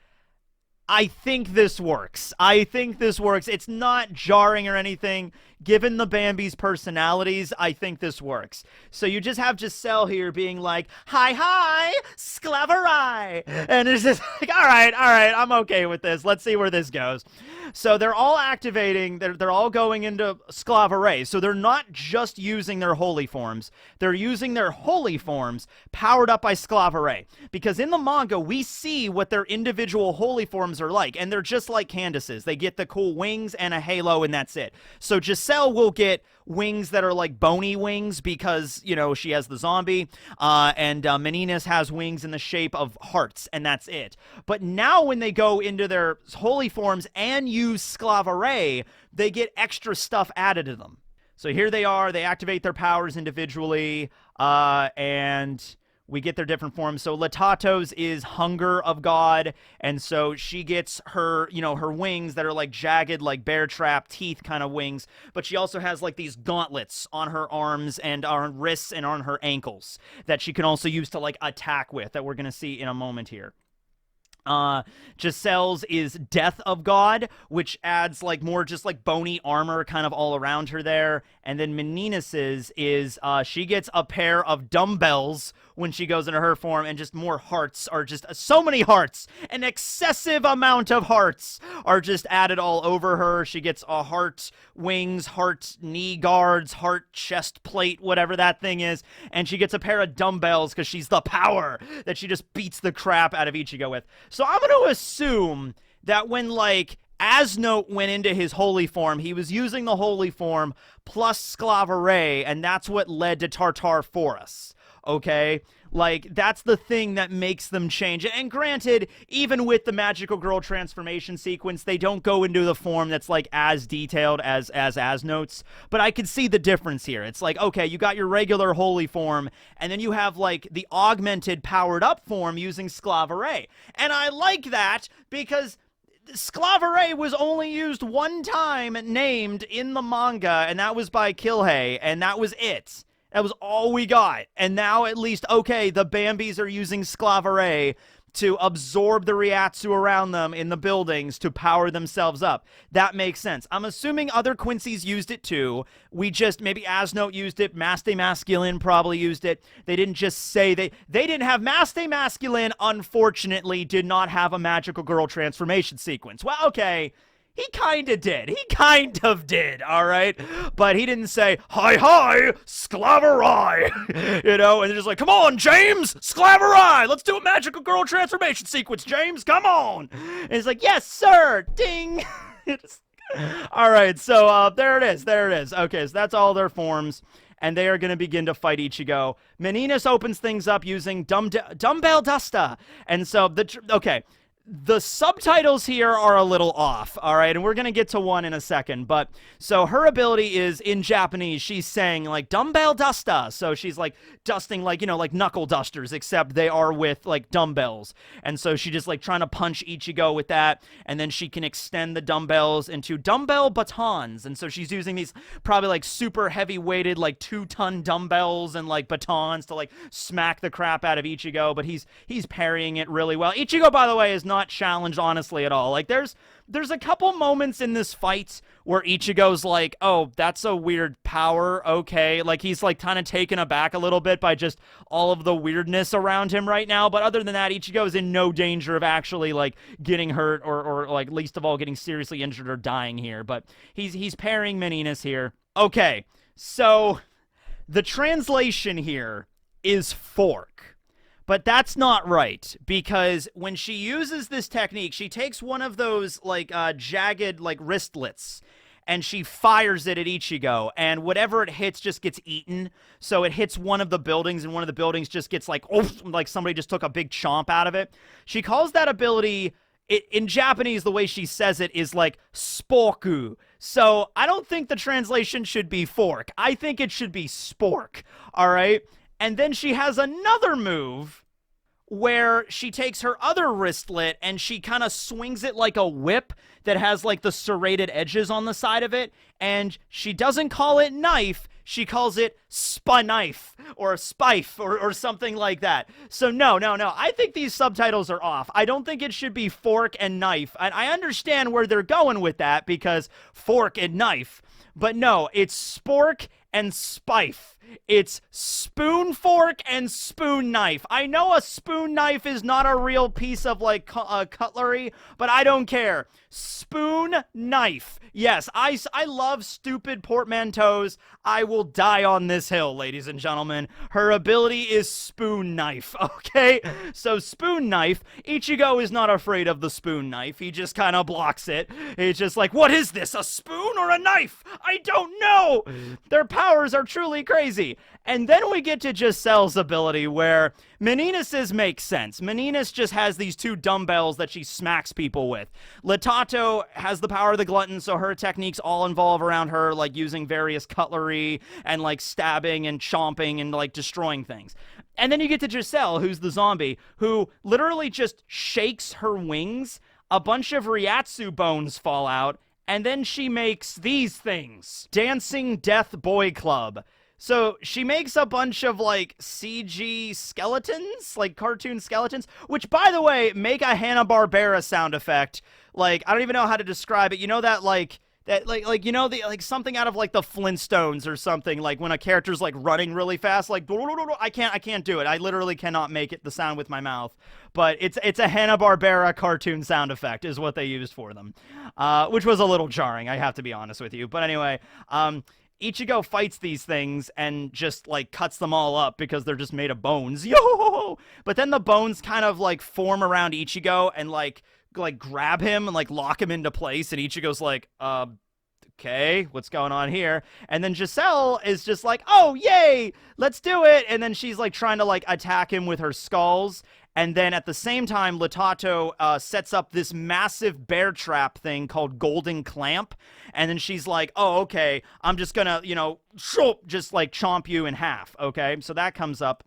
I think this works. It's not jarring or anything. Given the Bambi's personalities, I think this works. So you just have Giselle here being like, hi, Sclavere. And it's just like, all right, I'm okay with this. Let's see where this goes. So they're all activating, they're all going into Sclavere. So they're not just using their holy forms. They're using their holy forms powered up by Sclavere. Because in the manga, we see what their individual holy forms are like. And they're just like Candace's. They get the cool wings and a halo, and that's it. So Giselle will get wings that are like bony wings because, you know, she has the zombie. And Meninas has wings in the shape of hearts, and that's it. But now when they go into their holy forms and use Sclavere, they get extra stuff added to them. So here they are. They activate their powers individually, and we get their different forms. So Latato's is Hunger of God, and so she gets her, you know, her wings that are like jagged, like bear trap teeth kind of wings, but she also has like these gauntlets on her arms and on wrists and on her ankles that she can also use to like attack with, that we're going to see in a moment here. Giselle's is Death of God, which adds like more just like bony armor kind of all around her there. And then Meninas's is she gets a pair of dumbbells when she goes into her form, and just more hearts are just so many hearts. An excessive amount of hearts are just added all over her. She gets a heart wings, heart knee guards, heart chest plate, whatever that thing is. And she gets a pair of dumbbells because she's the power that she just beats the crap out of Ichigo with. So I'm going to assume that when, like, Asnote went into his holy form. He was using the holy form plus Sclavere, and that's what led to Tartar Forest. Okay? Like, that's the thing that makes them change. And granted, even with the Magical Girl transformation sequence, they don't go into the form that's, like, as detailed as Asnote's. But I could see the difference here. It's like, okay, you got your regular holy form, and then you have, like, the augmented powered-up form using Sclavere. And I like that because Sclavere was only used one time named in the manga, and that was by Killhei, and that was it. That was all we got. And now at least, okay, the Bambis are using Sclavere to absorb the Reiatsu around them in the buildings to power themselves up. That makes sense. I'm assuming other Quincy's used it too. We just, maybe Asnote used it. Maste Masculine probably used it. They didn't just say they didn't have Maste Masculine, unfortunately, did not have a Magical Girl transformation sequence. Well, okay. He kind of did. He kind of did, all right? But he didn't say, hi, Sclaveri, you know? And they're just like, come on, James, Sclaveri, let's do a Magical Girl transformation sequence, James, come on. And he's like, yes, sir, ding. All right, so there it is. Okay, so that's all their forms. And they are going to begin to fight Ichigo. Meninas opens things up using Dumbbell Dusta. And so, okay. The subtitles here are a little off, all right? And we're going to get to one in a second. But, so her ability is, in Japanese, she's saying, like, dumbbell dusta. So she's, like, dusting, like, you know, like knuckle dusters, except they are with, like, dumbbells. And so she just, like, trying to punch Ichigo with that. And then she can extend the dumbbells into dumbbell batons. And so she's using these probably, like, super heavy-weighted, like, 2-ton dumbbells and, like, batons to, like, smack the crap out of Ichigo. But he's parrying it really well. Ichigo, by the way, is not challenged honestly at all. Like there's a couple moments in this fight where Ichigo's like, oh, that's a weird power, okay, like he's like kind of taken aback a little bit by just all of the weirdness around him right now. But other than that, Ichigo is in no danger of actually like getting hurt or like least of all getting seriously injured or dying here. But he's parrying Meninas here. Okay, so the translation here is fork. But that's not right, because when she uses this technique, she takes one of those, like, jagged, like, wristlets, and she fires it at Ichigo, and whatever it hits just gets eaten. So it hits one of the buildings, and one of the buildings just gets, like, oof, like somebody just took a big chomp out of it. She calls that ability, in Japanese, the way she says it is, like, sporku. So I don't think the translation should be fork. I think it should be spork, all right? And then she has another move where she takes her other wristlet and she kind of swings it like a whip that has like the serrated edges on the side of it. And she doesn't call it knife. She calls it knife or spife or something like that. So no. I think these subtitles are off. I don't think it should be fork and knife. I understand where they're going with that because fork and knife. But no, it's spork and spife. It's spoon fork and spoon knife. I know a spoon knife is not a real piece of like cutlery, but I don't care. Spoon knife. Yes, I love stupid portmanteaus. I will die on this hill, ladies and gentlemen. Her ability is spoon knife, okay? So spoon knife, Ichigo is not afraid of the spoon knife. He just kind of blocks it. He's just like, what is this, a spoon or a knife? I don't know. Their powers are truly crazy. And then we get to Giselle's ability where Meninas's makes sense. Meninas just has these two dumbbells that she smacks people with. Latato has the power of the glutton, so her techniques all involve around her, like using various cutlery and like stabbing and chomping and like destroying things. And then you get to Giselle, who's the zombie, who literally just shakes her wings, a bunch of Reiatsu bones fall out, and then she makes these things. Dancing Death Boy Club. So she makes a bunch of, like, CG skeletons, like cartoon skeletons, which, by the way, make a Hanna-Barbera sound effect. Like, I don't even know how to describe it. You know that, like, you know, the, like, something out of, like, the Flintstones or something, like, when a character's, like, running really fast, like, I can't do it. I literally cannot make it the sound with my mouth. But it's a Hanna-Barbera cartoon sound effect is what they used for them, which was a little jarring, I have to be honest with you. But anyway, Ichigo fights these things and just, like, cuts them all up because they're just made of bones. Yo! But then the bones kind of, like, form around Ichigo and, like, like grab him and like lock him into place, and Ichigo's like, okay, what's going on here? And then Giselle is just like, oh, yay, let's do it. And then she's like trying to like attack him with her skulls. And then at the same time, Latato sets up this massive bear trap thing called Golden Clamp. And then she's like, oh, okay, I'm just gonna, you know, just like chomp you in half. Okay, so that comes up.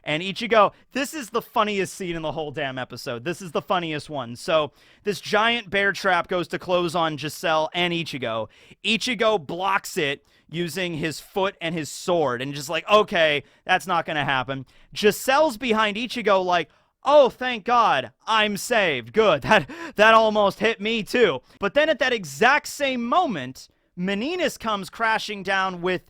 And Ichigo, this is the funniest scene in the whole damn episode. This is the funniest one. So this giant bear trap goes to close on Giselle and Ichigo. Ichigo blocks it using his foot and his sword. And just like, okay, that's not going to happen. Giselle's behind Ichigo like, oh, thank God, I'm saved. Good. That almost hit me too. But then at that exact same moment, Meninas comes crashing down with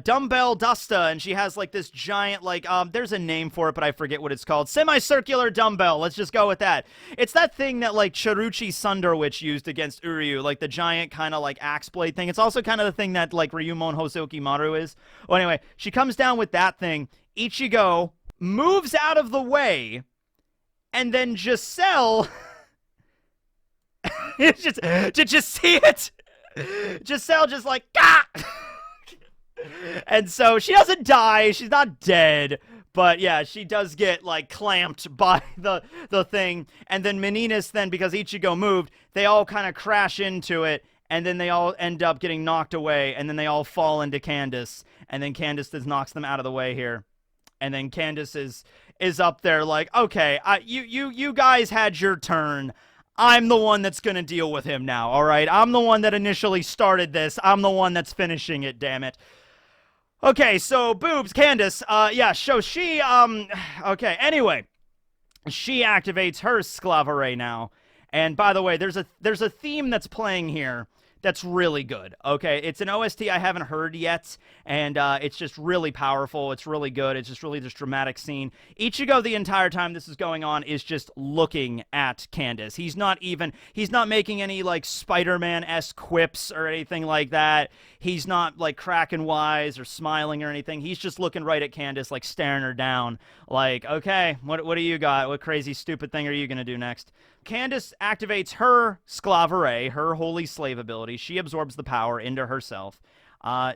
dumbbell Dusta, and she has like this giant, like, there's a name for it, but I forget what it's called. Semicircular dumbbell. Let's just go with that. It's that thing that like Chiruchi Sunderwich used against Uryu, like the giant kind of like axe blade thing. It's also kind of the thing that like Ryumon Hosoki Maru is. Well, anyway, she comes down with that thing. Ichigo moves out of the way, and then Giselle did you see it? Giselle just like, ah! And so she doesn't die. She's not dead. But yeah, she does get like clamped by the thing. And then Meninas then, because Ichigo moved, they all kind of crash into it. And then they all end up getting knocked away. And then they all fall into Candace. And then Candace just knocks them out of the way here. And then Candace is up there like, okay, you guys had your turn. I'm the one that's going to deal with him now, all right? I'm the one that initially started this. I'm the one that's finishing it, damn it. Okay, so boobs, Candace, yeah, so she, okay, anyway, she activates her Sclavere now, and by the way, there's a theme that's playing here that's really good, okay? It's an OST I haven't heard yet, and it's just really powerful. It's really good. It's just really this dramatic scene. Ichigo, the entire time this is going on, is just looking at Candace. He's not making any, like, Spider-Man-esque quips or anything like that. He's not, like, cracking wise or smiling or anything. He's just looking right at Candace, like, staring her down. Like, okay, what do you got? What crazy, stupid thing are you gonna do next? Candace activates her Sclavere, her holy slave ability. She absorbs the power into herself.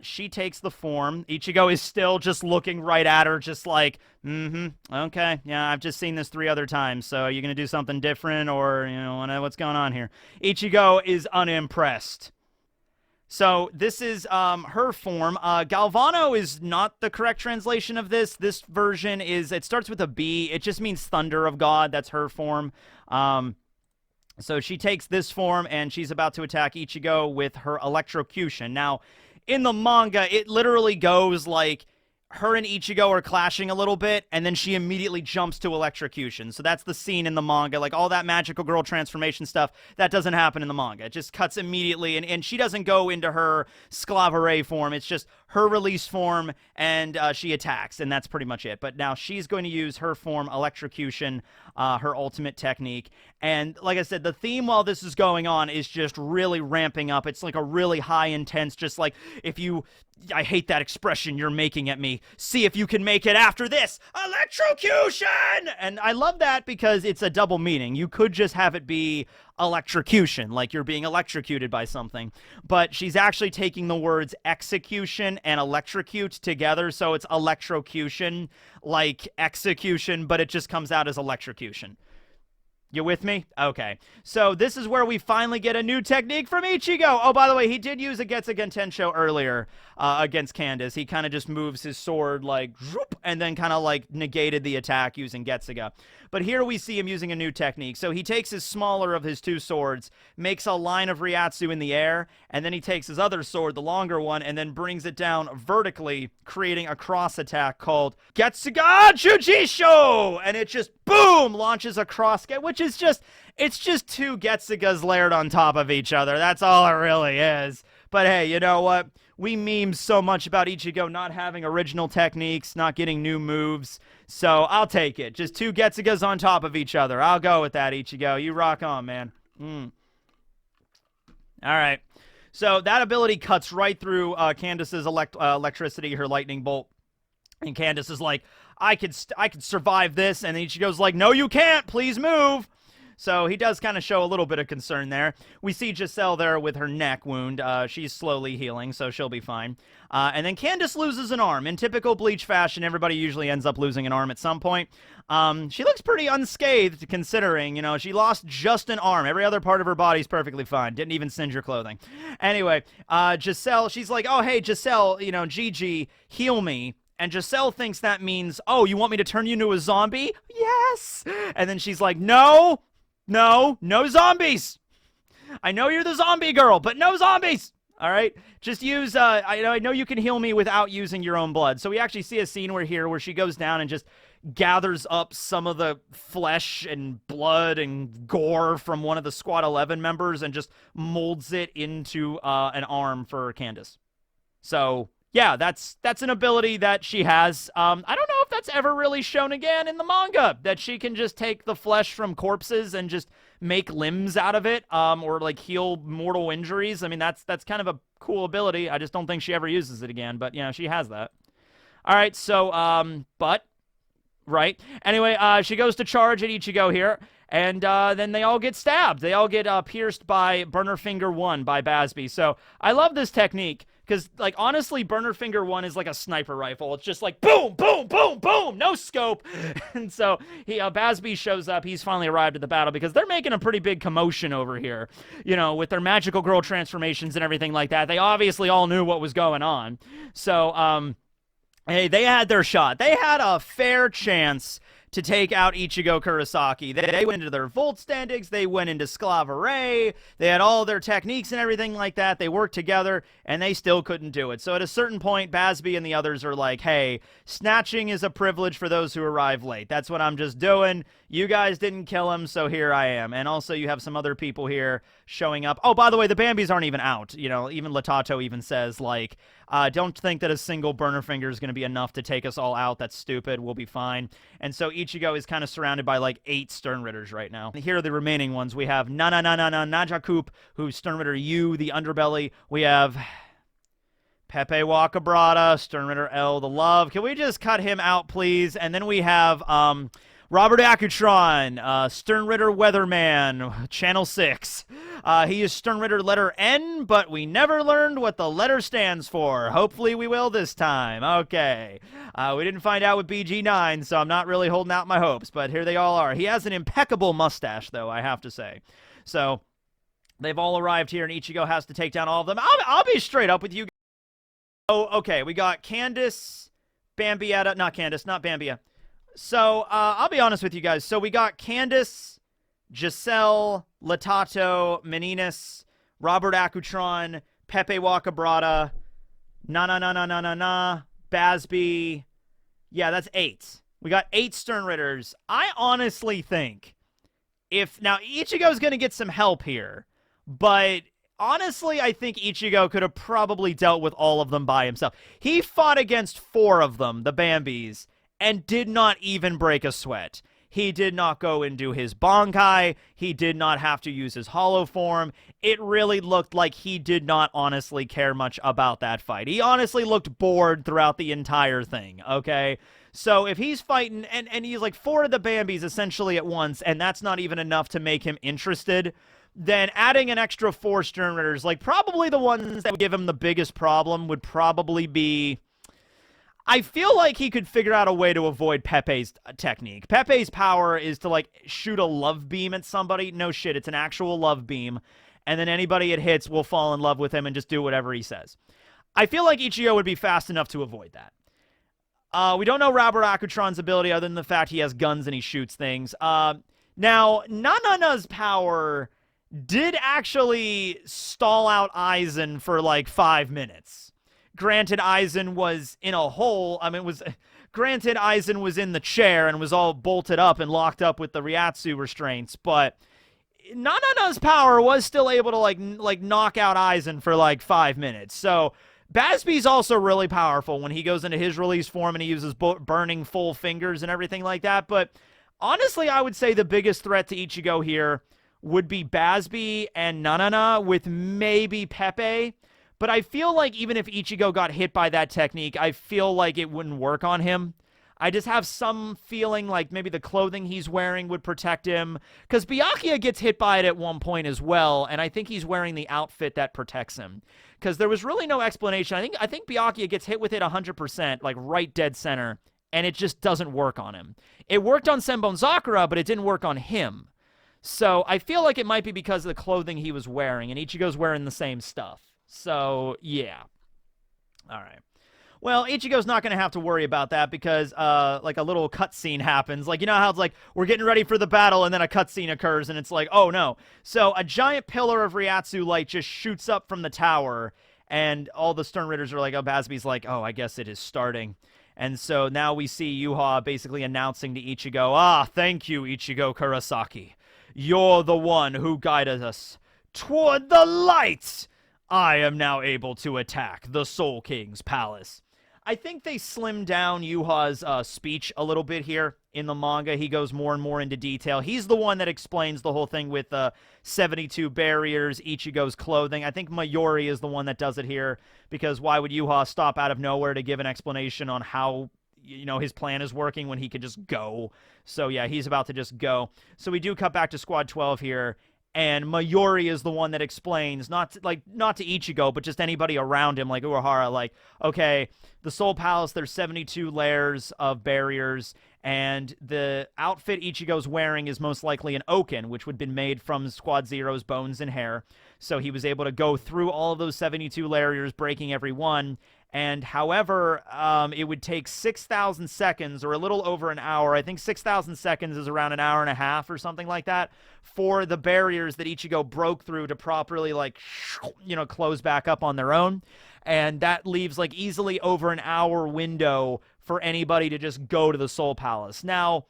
She takes the form. Ichigo is still just looking right at her, just like, okay, yeah, I've just seen this 3 other times, so are you going to do something different, or, you know, what's going on here? Ichigo is unimpressed. So this is her form. Galvano is not the correct translation of this. This version it starts with a B. It just means thunder of God. That's her form. So she takes this form, and she's about to attack Ichigo with her electrocution. Now, in the manga, it literally goes like her and Ichigo are clashing a little bit, and then she immediately jumps to electrocution. So that's the scene in the manga. Like, all that magical girl transformation stuff, that doesn't happen in the manga. It just cuts immediately, and she doesn't go into her Sclavere form. It's just her release form, and she attacks, and that's pretty much it. But now she's going to use her form, electrocution, her ultimate technique. And like I said, the theme while this is going on is just really ramping up. It's like a really high intense, just like, I hate that expression you're making at me. See if you can make it after this. Electrocution! And I love that because it's a double meaning. You could just have it be electrocution, like you're being electrocuted by something. But she's actually taking the words execution and electrocute together, so it's electrocution, like execution, but it just comes out as electrocution. You with me? Okay. So this is where we finally get a new technique from Ichigo. Oh, by the way, he did use a Getsuga Tensho earlier against Candace. He kind of just moves his sword like, zoop, and then kind of like negated the attack using Getsuga. But here we see him using a new technique. So he takes his smaller of his 2 swords, makes a line of Ryatsu in the air, and then he takes his other sword, the longer one, and then brings it down vertically, creating a cross attack called Getsuga Jujisho! And it just, boom, launches a cross, which is just, it's just 2 Getsugas layered on top of each other. That's all it really is. But hey, you know what? We meme so much about Ichigo not having original techniques, not getting new moves. So I'll take it. Just 2 Getsugas on top of each other. I'll go with that, Ichigo. You rock on, man. All right. So that ability cuts right through Candace's electricity, her lightning bolt. And Candace is like, I could survive this. And Ichigo's like, no, you can't. Please move. So he does kind of show a little bit of concern there. We see Giselle there with her neck wound. She's slowly healing, so she'll be fine. And then Candace loses an arm. In typical Bleach fashion, everybody usually ends up losing an arm at some point. She looks pretty unscathed considering, you know, she lost just an arm. Every other part of her body's perfectly fine. Didn't even singe her clothing. Anyway, Giselle, she's like, oh, hey, Giselle, you know, Gigi, heal me. And Giselle thinks that means, oh, you want me to turn you into a zombie? Yes! And then she's like, no zombies! I know you're the zombie girl, but no zombies! All right? Just use, I know you can heal me without using your own blood. So we actually see a scene where she goes down and just gathers up some of the flesh and blood and gore from one of the Squad 11 members and just molds it into an arm for Candace. So... yeah, that's an ability that she has. I don't know if that's ever really shown again in the manga, that she can just take the flesh from corpses and just make limbs out of it, or like heal mortal injuries. I mean, that's kind of a cool ability. I just don't think she ever uses it again, but, you know, she has that. All right, so, right. Anyway, she goes to charge at Ichigo here, and then they all get stabbed. They all get pierced by Burner Finger 1 by Basby. So I love this technique. Because, like, honestly, Burner Finger 1 is like a sniper rifle. It's just like, boom, boom, boom, boom, no scope. And so, Basby shows up. He's finally arrived at the battle because they're making a pretty big commotion over here. You know, with their magical girl transformations and everything like that. They obviously all knew what was going on. So, hey, they had their shot. They had a fair chance to take out Ichigo Kurosaki. They went into their Vollst&auml, they went into Sclavere, they had all their techniques and everything like that, they worked together, and they still couldn't do it. So at a certain point, Basby and the others are like, hey, snatching is a privilege for those who arrive late. That's what I'm just doing. You guys didn't kill him, so here I am. And also you have some other people here showing up. Oh, by the way, the Bambis aren't even out. You know, even Latato even says, like, don't think that a single burner finger is going to be enough to take us all out. That's stupid. We'll be fine. And so Ichigo is kind of surrounded by like 8 Sternritters right now. Here are the remaining ones. We have Najakup, who's Sternritter U, the underbelly. We have Pepe Wakabrata, Sternritter L, the love. Can we just cut him out, please? And then we have Robert Akutron, Sternritter Weatherman, Channel 6. He is Sternritter letter N, but we never learned what the letter stands for. Hopefully we will this time. Okay. We didn't find out with BG9, so I'm not really holding out my hopes, but here they all are. He has an impeccable mustache, though, I have to say. So, they've all arrived here, and Ichigo has to take down all of them. I'll be straight up with you. Oh, okay. We got Candace, Bambietta, not Bambia. So, I'll be honest with you guys. So, we got Candace, Giselle, Latato, Meninas, Robert Akutron, Pepe Wakabrata, Basby. Yeah, that's 8. We got 8 Sternritters. I honestly think now Ichigo's going to get some help here, but honestly, I think Ichigo could have probably dealt with all of them by himself. He fought against 4 of them, the Bambis, and did not even break a sweat. He did not go into his Bankai. He did not have to use his hollow form. It really looked like he did not honestly care much about that fight. He honestly looked bored throughout the entire thing, okay? So if he's fighting, and he's like 4 of the Bambis essentially at once, and that's not even enough to make him interested, then adding an extra 4 Sternritters, like probably the ones that would give him the biggest problem would probably be... I feel like he could figure out a way to avoid Pepe's technique. Pepe's power is to, like, shoot a love beam at somebody. No shit, it's an actual love beam. And then anybody it hits will fall in love with him and just do whatever he says. I feel like Ichigo would be fast enough to avoid that. We don't know Robert Akutron's ability other than the fact he has guns and he shoots things. Now, Nanana's power did actually stall out Aizen for, like, 5 minutes. Granted, Aizen was in a hole. Granted, Aizen was in the chair and was all bolted up and locked up with the Ryatsu restraints, but Nanana's power was still able to, like knock out Aizen for, like, 5 minutes. So, Basby's also really powerful when he goes into his release form and he uses burning full fingers and everything like that, but honestly, I would say the biggest threat to Ichigo here would be Basby and Nanana with maybe Pepe. But I feel like even if Ichigo got hit by that technique, I feel like it wouldn't work on him. I just have some feeling like maybe the clothing he's wearing would protect him, because Byakuya gets hit by it at one point as well, and I think he's wearing the outfit that protects him, because there was really no explanation. I think Byakuya gets hit with it 100%, like right dead center, and it just doesn't work on him. It worked on Senbon Sakura, but it didn't work on him. So I feel like it might be because of the clothing he was wearing, and Ichigo's wearing the same stuff. So, yeah. All right. Well, Ichigo's not going to have to worry about that because, like, a little cutscene happens. Like, you know how it's like, we're getting ready for the battle, and then a cutscene occurs, and it's like, oh, no. So a giant pillar of Ryatsu light just shoots up from the tower, and all the Sternritters are like, oh, Bazby's like, oh, I guess it is starting. And so now we see Yhwach basically announcing to Ichigo, ah, thank you, Ichigo Kurosaki. You're the one who guided us toward the light. I am now able to attack the Soul King's palace. I think they slimmed down Yhwach's speech a little bit here in the manga. He goes more and more into detail. He's the one that explains the whole thing with 72 barriers, Ichigo's clothing. I think Mayuri is the one that does it here, because why would Yhwach stop out of nowhere to give an explanation on how, you know, his plan is working when he could just go? So yeah, he's about to just go. So we do cut back to Squad 12 here. And Mayuri is the one that explains, not to Ichigo, but just anybody around him, like Urahara, like, okay, the Soul Palace, there's 72 layers of barriers, and the outfit Ichigo's wearing is most likely an Oken, which would have been made from Squad Zero's bones and hair. So he was able to go through all of those 72 layers, breaking every one. And however, it would take 6,000 seconds, or a little over an hour. I think 6,000 seconds is around an hour and a half or something like that, for the barriers that Ichigo broke through to properly, like, you know, close back up on their own. And that leaves, like, easily over an hour window for anybody to just go to the Soul Palace. Now,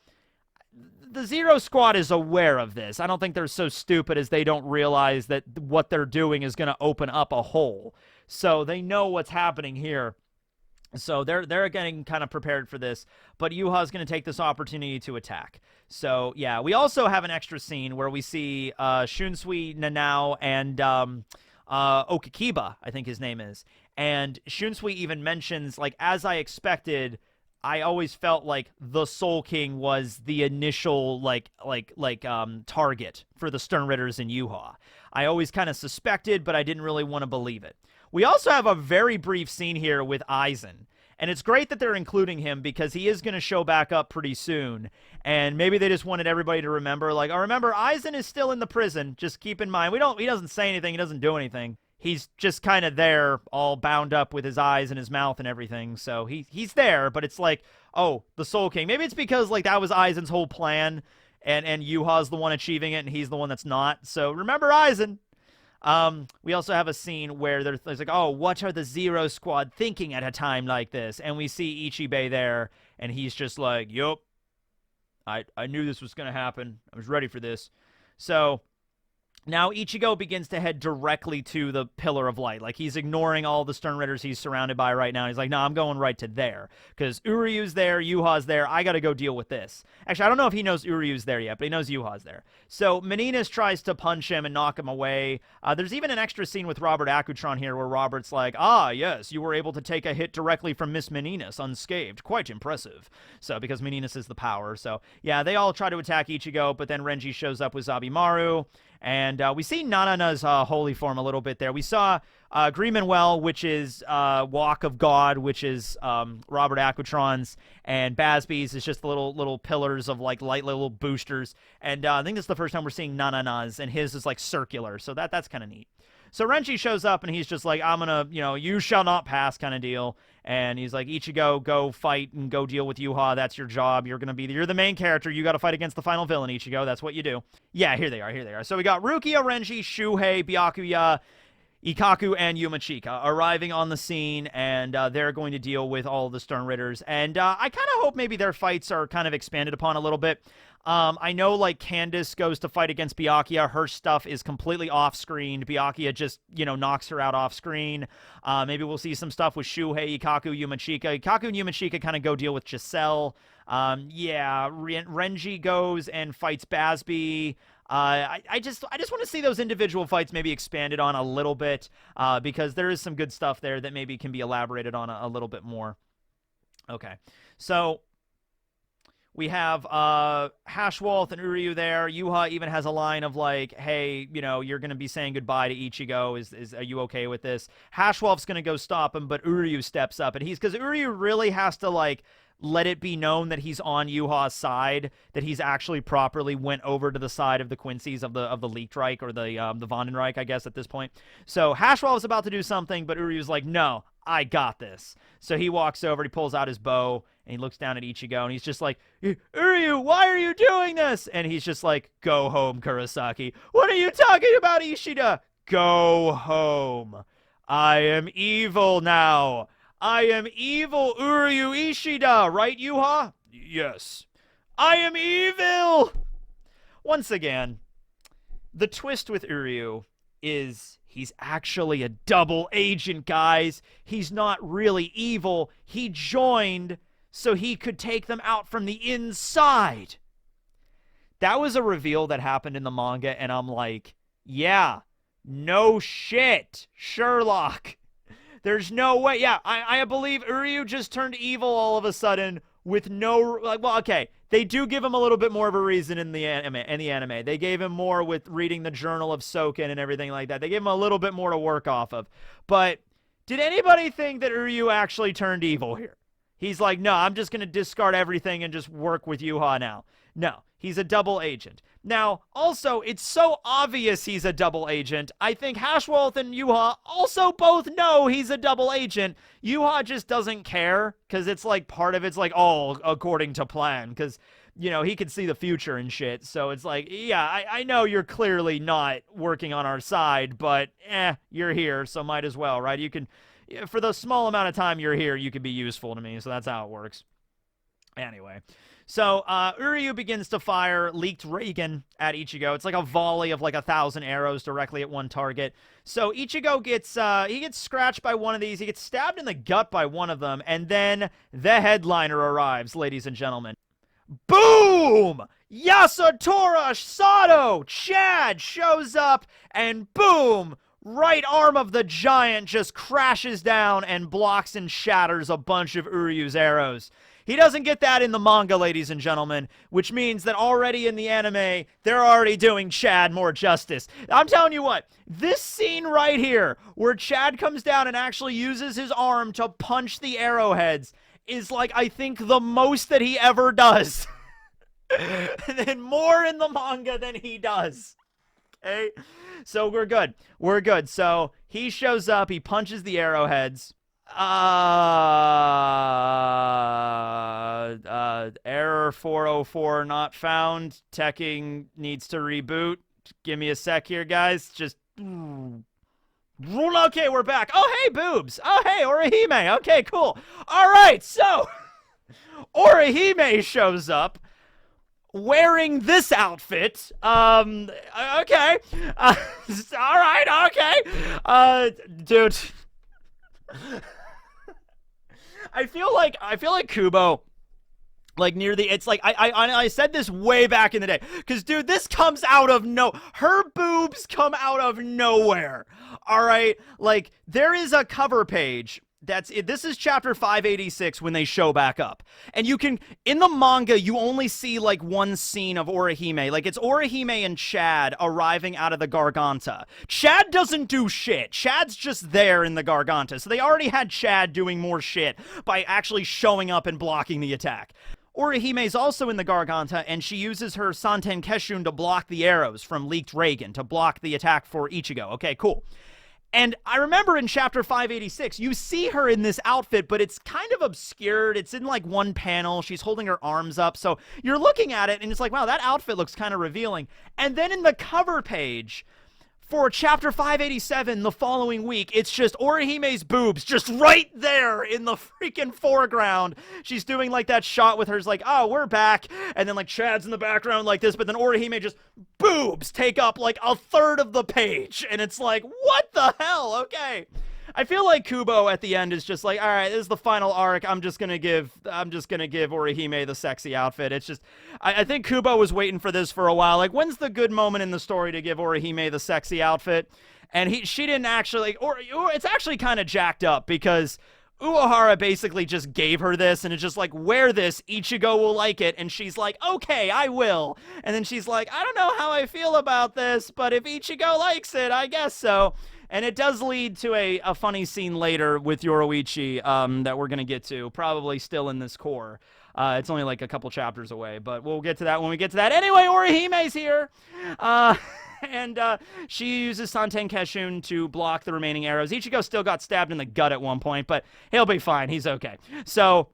the Zero Squad is aware of this. I don't think they're so stupid as they don't realize that what they're doing is going to open up a hole. So they know what's happening here. So they're getting kind of prepared for this. But Yhwach's going to take this opportunity to attack. So, yeah, we also have an extra scene where we see Shunsui, Nanao, and Okakiba, I think his name is. And Shunsui even mentions, like, as I expected, I always felt like the Soul King was the initial target for the Sternritters and Yhwach. I always kind of suspected, but I didn't really want to believe it. We also have a very brief scene here with Aizen. And it's great that they're including him, because he is going to show back up pretty soon. And maybe they just wanted everybody to remember, like, oh, remember, Aizen is still in the prison. Just keep in mind, he doesn't say anything, he doesn't do anything. He's just kind of there, all bound up with his eyes and his mouth and everything. So he's there, but it's like, oh, the Soul King. Maybe it's because, like, that was Aizen's whole plan, and Yhwach's the one achieving it, and he's the one that's not. So remember Aizen. We also have a scene where there's like, oh, what are the Zero Squad thinking at a time like this? And we see Ichibei there, and he's just like, yup, I knew this was going to happen. I was ready for this. So now Ichigo begins to head directly to the Pillar of Light. Like, he's ignoring all the Sternritters he's surrounded by right now. He's like, no, I'm going right to there. Because Uryu's there, Yhwach's there. I got to go deal with this. Actually, I don't know if he knows Uryu's there yet, but he knows Yhwach's there. So Meninas tries to punch him and knock him away. There's even an extra scene with Robert Akutron here where Robert's like, ah, yes, you were able to take a hit directly from Miss Meninas unscathed. Quite impressive. So, because Meninas is the power. So, yeah, they all try to attack Ichigo, but then Renji shows up with Zabimaru. And we see Nanana's holy form a little bit there. We saw Greenmanwell, which is Walk of God, which is Robert Aquatron's, and Bazby's is just the little pillars of, like, light little boosters. And I think this is the first time we're seeing Nanana's, and his is, like, circular. So that's kind of neat. So Renji shows up, and he's just like, I'm gonna, you shall not pass kind of deal. And he's like, Ichigo, go fight and go deal with Yhwach. That's your job. You're the main character. You got to fight against the final villain, Ichigo. That's what you do. Yeah, here they are. So we got Rukia, Renji, Shuhei, Byakuya, Ikkaku, and Yumachika arriving on the scene, and they're going to deal with all the Sternritters. And I kind of hope maybe their fights are kind of expanded upon a little bit. I know, like, Candace goes to fight against Byakuya. Her stuff is completely off-screen. Byakuya just, knocks her out off-screen. Maybe we'll see some stuff with Shuhei, Ikkaku, Yumachika. Ikkaku and Yumachika kind of go deal with Giselle. Yeah, Renji goes and fights Bazby. I just want to see those individual fights maybe expanded on a little bit, because there is some good stuff there that maybe can be elaborated on a little bit more. Okay, so We have Hashwolf and Uryu there. Yhwach even has a line of like, hey, you know, you're going to be saying goodbye to Ichigo. Are you okay with this? Hashwolf's going to go stop him, but Uryu steps up. And because Uryu really has to like let it be known that he's on Yhwach's side, that he's actually properly went over to the side of the Quincy's of the Lichtreich, or the Vandenreich, I guess, at this point. So Hashwolf is about to do something, but Uryu's like, no, I got this. So he walks over, he pulls out his bow, and he looks down at Ichigo, and he's just like, Uryu, why are you doing this? And he's just like, go home, Kurosaki. What are you talking about, Ishida? Go home. I am evil now. I am evil, Uryu Ishida, right, Yhwach? Yes. I am evil! Once again, the twist with Uryu is he's actually a double agent, guys. He's not really evil. He joined so he could take them out from the inside. That was a reveal that happened in the manga, and I'm like, yeah, no shit, Sherlock. There's no way. Yeah, I believe Uryu just turned evil all of a sudden with no, like, well, okay, they do give him a little bit more of a reason in the anime. They gave him more with reading the journal of Soken and everything like that. They gave him a little bit more to work off of. But did anybody think that Uryu actually turned evil here? He's like, no, I'm just going to discard everything and just work with Yhwach now. No, he's a double agent. Now, also, it's so obvious he's a double agent. I think Hashwolf and Yhwach also both know he's a double agent. Yhwach just doesn't care, because it's like part of it's like, all according to plan, because, you know, he can see the future and shit. So it's like, yeah, I know you're clearly not working on our side, but, you're here, so might as well, right? You can, for the small amount of time you're here, you can be useful to me, so that's how it works. Anyway. So, Uryu begins to fire leaked Reagan at Ichigo. It's like a volley of like 1,000 arrows directly at one target. So, Ichigo gets, he gets scratched by one of these. He gets stabbed in the gut by one of them. And then the headliner arrives, ladies and gentlemen. Boom! Yasutora Sato! Chad shows up, and boom! Right arm of the giant just crashes down and blocks and shatters a bunch of Uryu's arrows. He doesn't get that in the manga, ladies and gentlemen, which means that already in the anime, they're already doing Chad more justice. I'm telling you what, this scene right here, where Chad comes down and actually uses his arm to punch the arrowheads, is like, I think, the most that he ever does. And then more in the manga than he does. Okay? So we're good. We're good. So he shows up, he punches the arrowheads. Error 404 not found. Teching needs to reboot. Give me a sec here, guys. Just... Okay, we're back. Oh, hey, boobs. Oh, hey, Orihime. Okay, cool. All right, so... Orihime shows up wearing this outfit. Okay. All right, okay. Dude... I feel like Kubo, like near the, it's like, I said this way back in the day, because dude, this comes out of her boobs come out of nowhere. All right, like there is a cover page. This is chapter 586 when they show back up. And you can, in the manga, you only see like one scene of Orihime. Like it's Orihime and Chad arriving out of the Garganta. Chad doesn't do shit. Chad's just there in the Garganta. So they already had Chad doing more shit by actually showing up and blocking the attack. Orihime's also in the Garganta, and she uses her Santen Keshun to block the arrows from leaked Reagan, to block the attack for Ichigo. Okay, cool. And I remember in chapter 586, you see her in this outfit, but it's kind of obscured. It's in like one panel. She's holding her arms up. So you're looking at it and it's like, wow, that outfit looks kind of revealing. And then in the cover page for chapter 587 the following week, it's just Orihime's boobs just right there in the freaking foreground. She's doing like that shot with hers like, oh, we're back. And then like Chad's in the background like this, but then Orihime just boobs take up like a third of the page. And it's like, what the hell? Okay. I feel like Kubo at the end is just like, all right, this is the final arc. I'm just gonna give Orihime the sexy outfit. It's just, I think Kubo was waiting for this for a while. Like, when's the good moment in the story to give Orihime the sexy outfit? And she didn't actually, or it's actually kind of jacked up because Uehara basically just gave her this, and it's just like, wear this, Ichigo will like it, and she's like, okay, I will. And then she's like, I don't know how I feel about this, but if Ichigo likes it, I guess so. And it does lead to a funny scene later with Yoruichi that we're going to get to, probably still in this core. It's only like a couple chapters away, but we'll get to that when we get to that. Anyway, Orihime's here. And she uses Santen Keshun to block the remaining arrows. Ichigo still got stabbed in the gut at one point, but he'll be fine. He's okay. So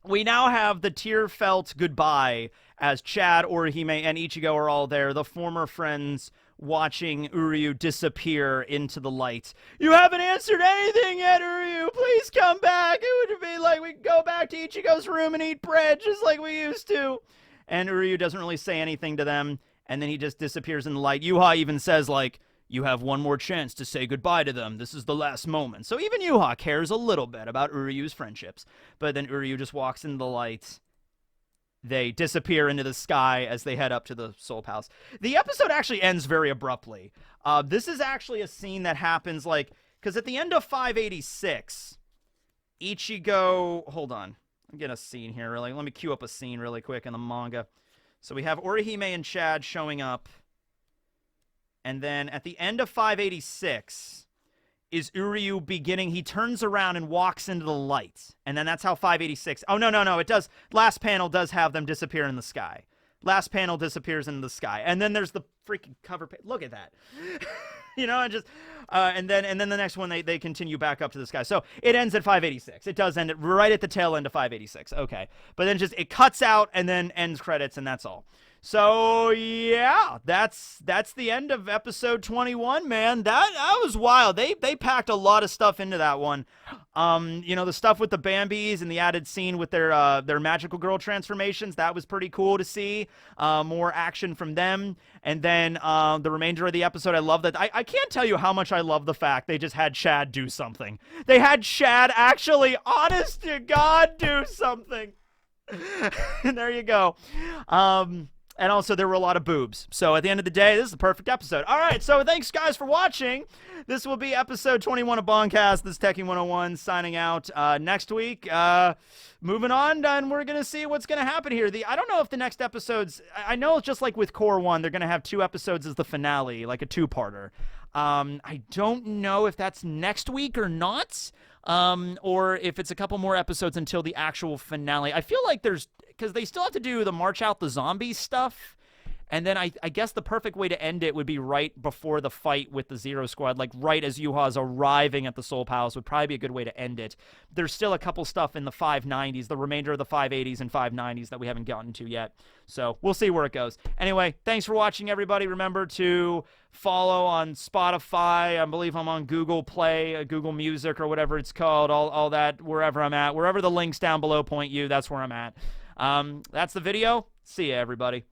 we now have the tear-felt goodbye as Chad, Orihime, and Ichigo are all there. The former friends watching Uryu disappear into the light. You haven't answered anything yet, Uryu. Please come back. It would be like we go back to Ichigo's room and eat bread just like we used to. And Uryu doesn't really say anything to them. And then he just disappears in the light. Yhwach even says, like, you have one more chance to say goodbye to them. This is the last moment. So even Yhwach cares a little bit about Uryu's friendships. But then Uryu just walks into the light. They disappear into the sky as they head up to the Soul Palace. The episode actually ends very abruptly. This is actually a scene that happens, like, because at the end of 586, Ichigo... Hold on. I'm getting a scene here, really. Let me queue up a scene really quick in the manga. So we have Orihime and Chad showing up. And then at the end of 586 is Uryu beginning. He turns around and walks into the light. And then that's how 586... Oh, no. It does... Last panel does have them disappear in the sky. Last panel disappears into the sky. And then there's the freaking cover page. Look at that. You know, and just... and then the next one, they continue back up to the sky. So it ends at 586. It does end at right at the tail end of 586. Okay. But then just it cuts out and then ends credits, and that's all. So yeah, that's the end of episode 21, man. That was wild. They packed a lot of stuff into that one. You know, the stuff with the Bambis and the added scene with their magical girl transformations, that was pretty cool to see. More action from them. And then the remainder of the episode, I love that. I can't tell you how much I love the fact they just had Chad do something. They had Chad actually, honest to God, do something. And there you go. And also, there were a lot of boobs. So, at the end of the day, this is the perfect episode. All right, so thanks, guys, for watching. This will be episode 21 of BAN-KAST. This is Techie101 signing out. Next week, moving on, and we're going to see what's going to happen here. I don't know if the next episodes... I know it's just like with Core 1, they're going to have 2 episodes as the finale, like a 2-parter. I don't know if that's next week or not, or if it's a couple more episodes until the actual finale. I feel like there's... Because they still have to do the March Out the Zombies stuff. And then I guess the perfect way to end it would be right before the fight with the Zero Squad. Like right as Yhwach's arriving at the Soul Palace would probably be a good way to end it. There's still a couple stuff in the 590s, the remainder of the 580s and 590s that we haven't gotten to yet. So we'll see where it goes. Anyway, thanks for watching, everybody. Remember to follow on Spotify. I believe I'm on Google Play, Google Music, or whatever it's called. All that, wherever I'm at. Wherever the links down below point you, that's where I'm at. That's the video. See ya, everybody.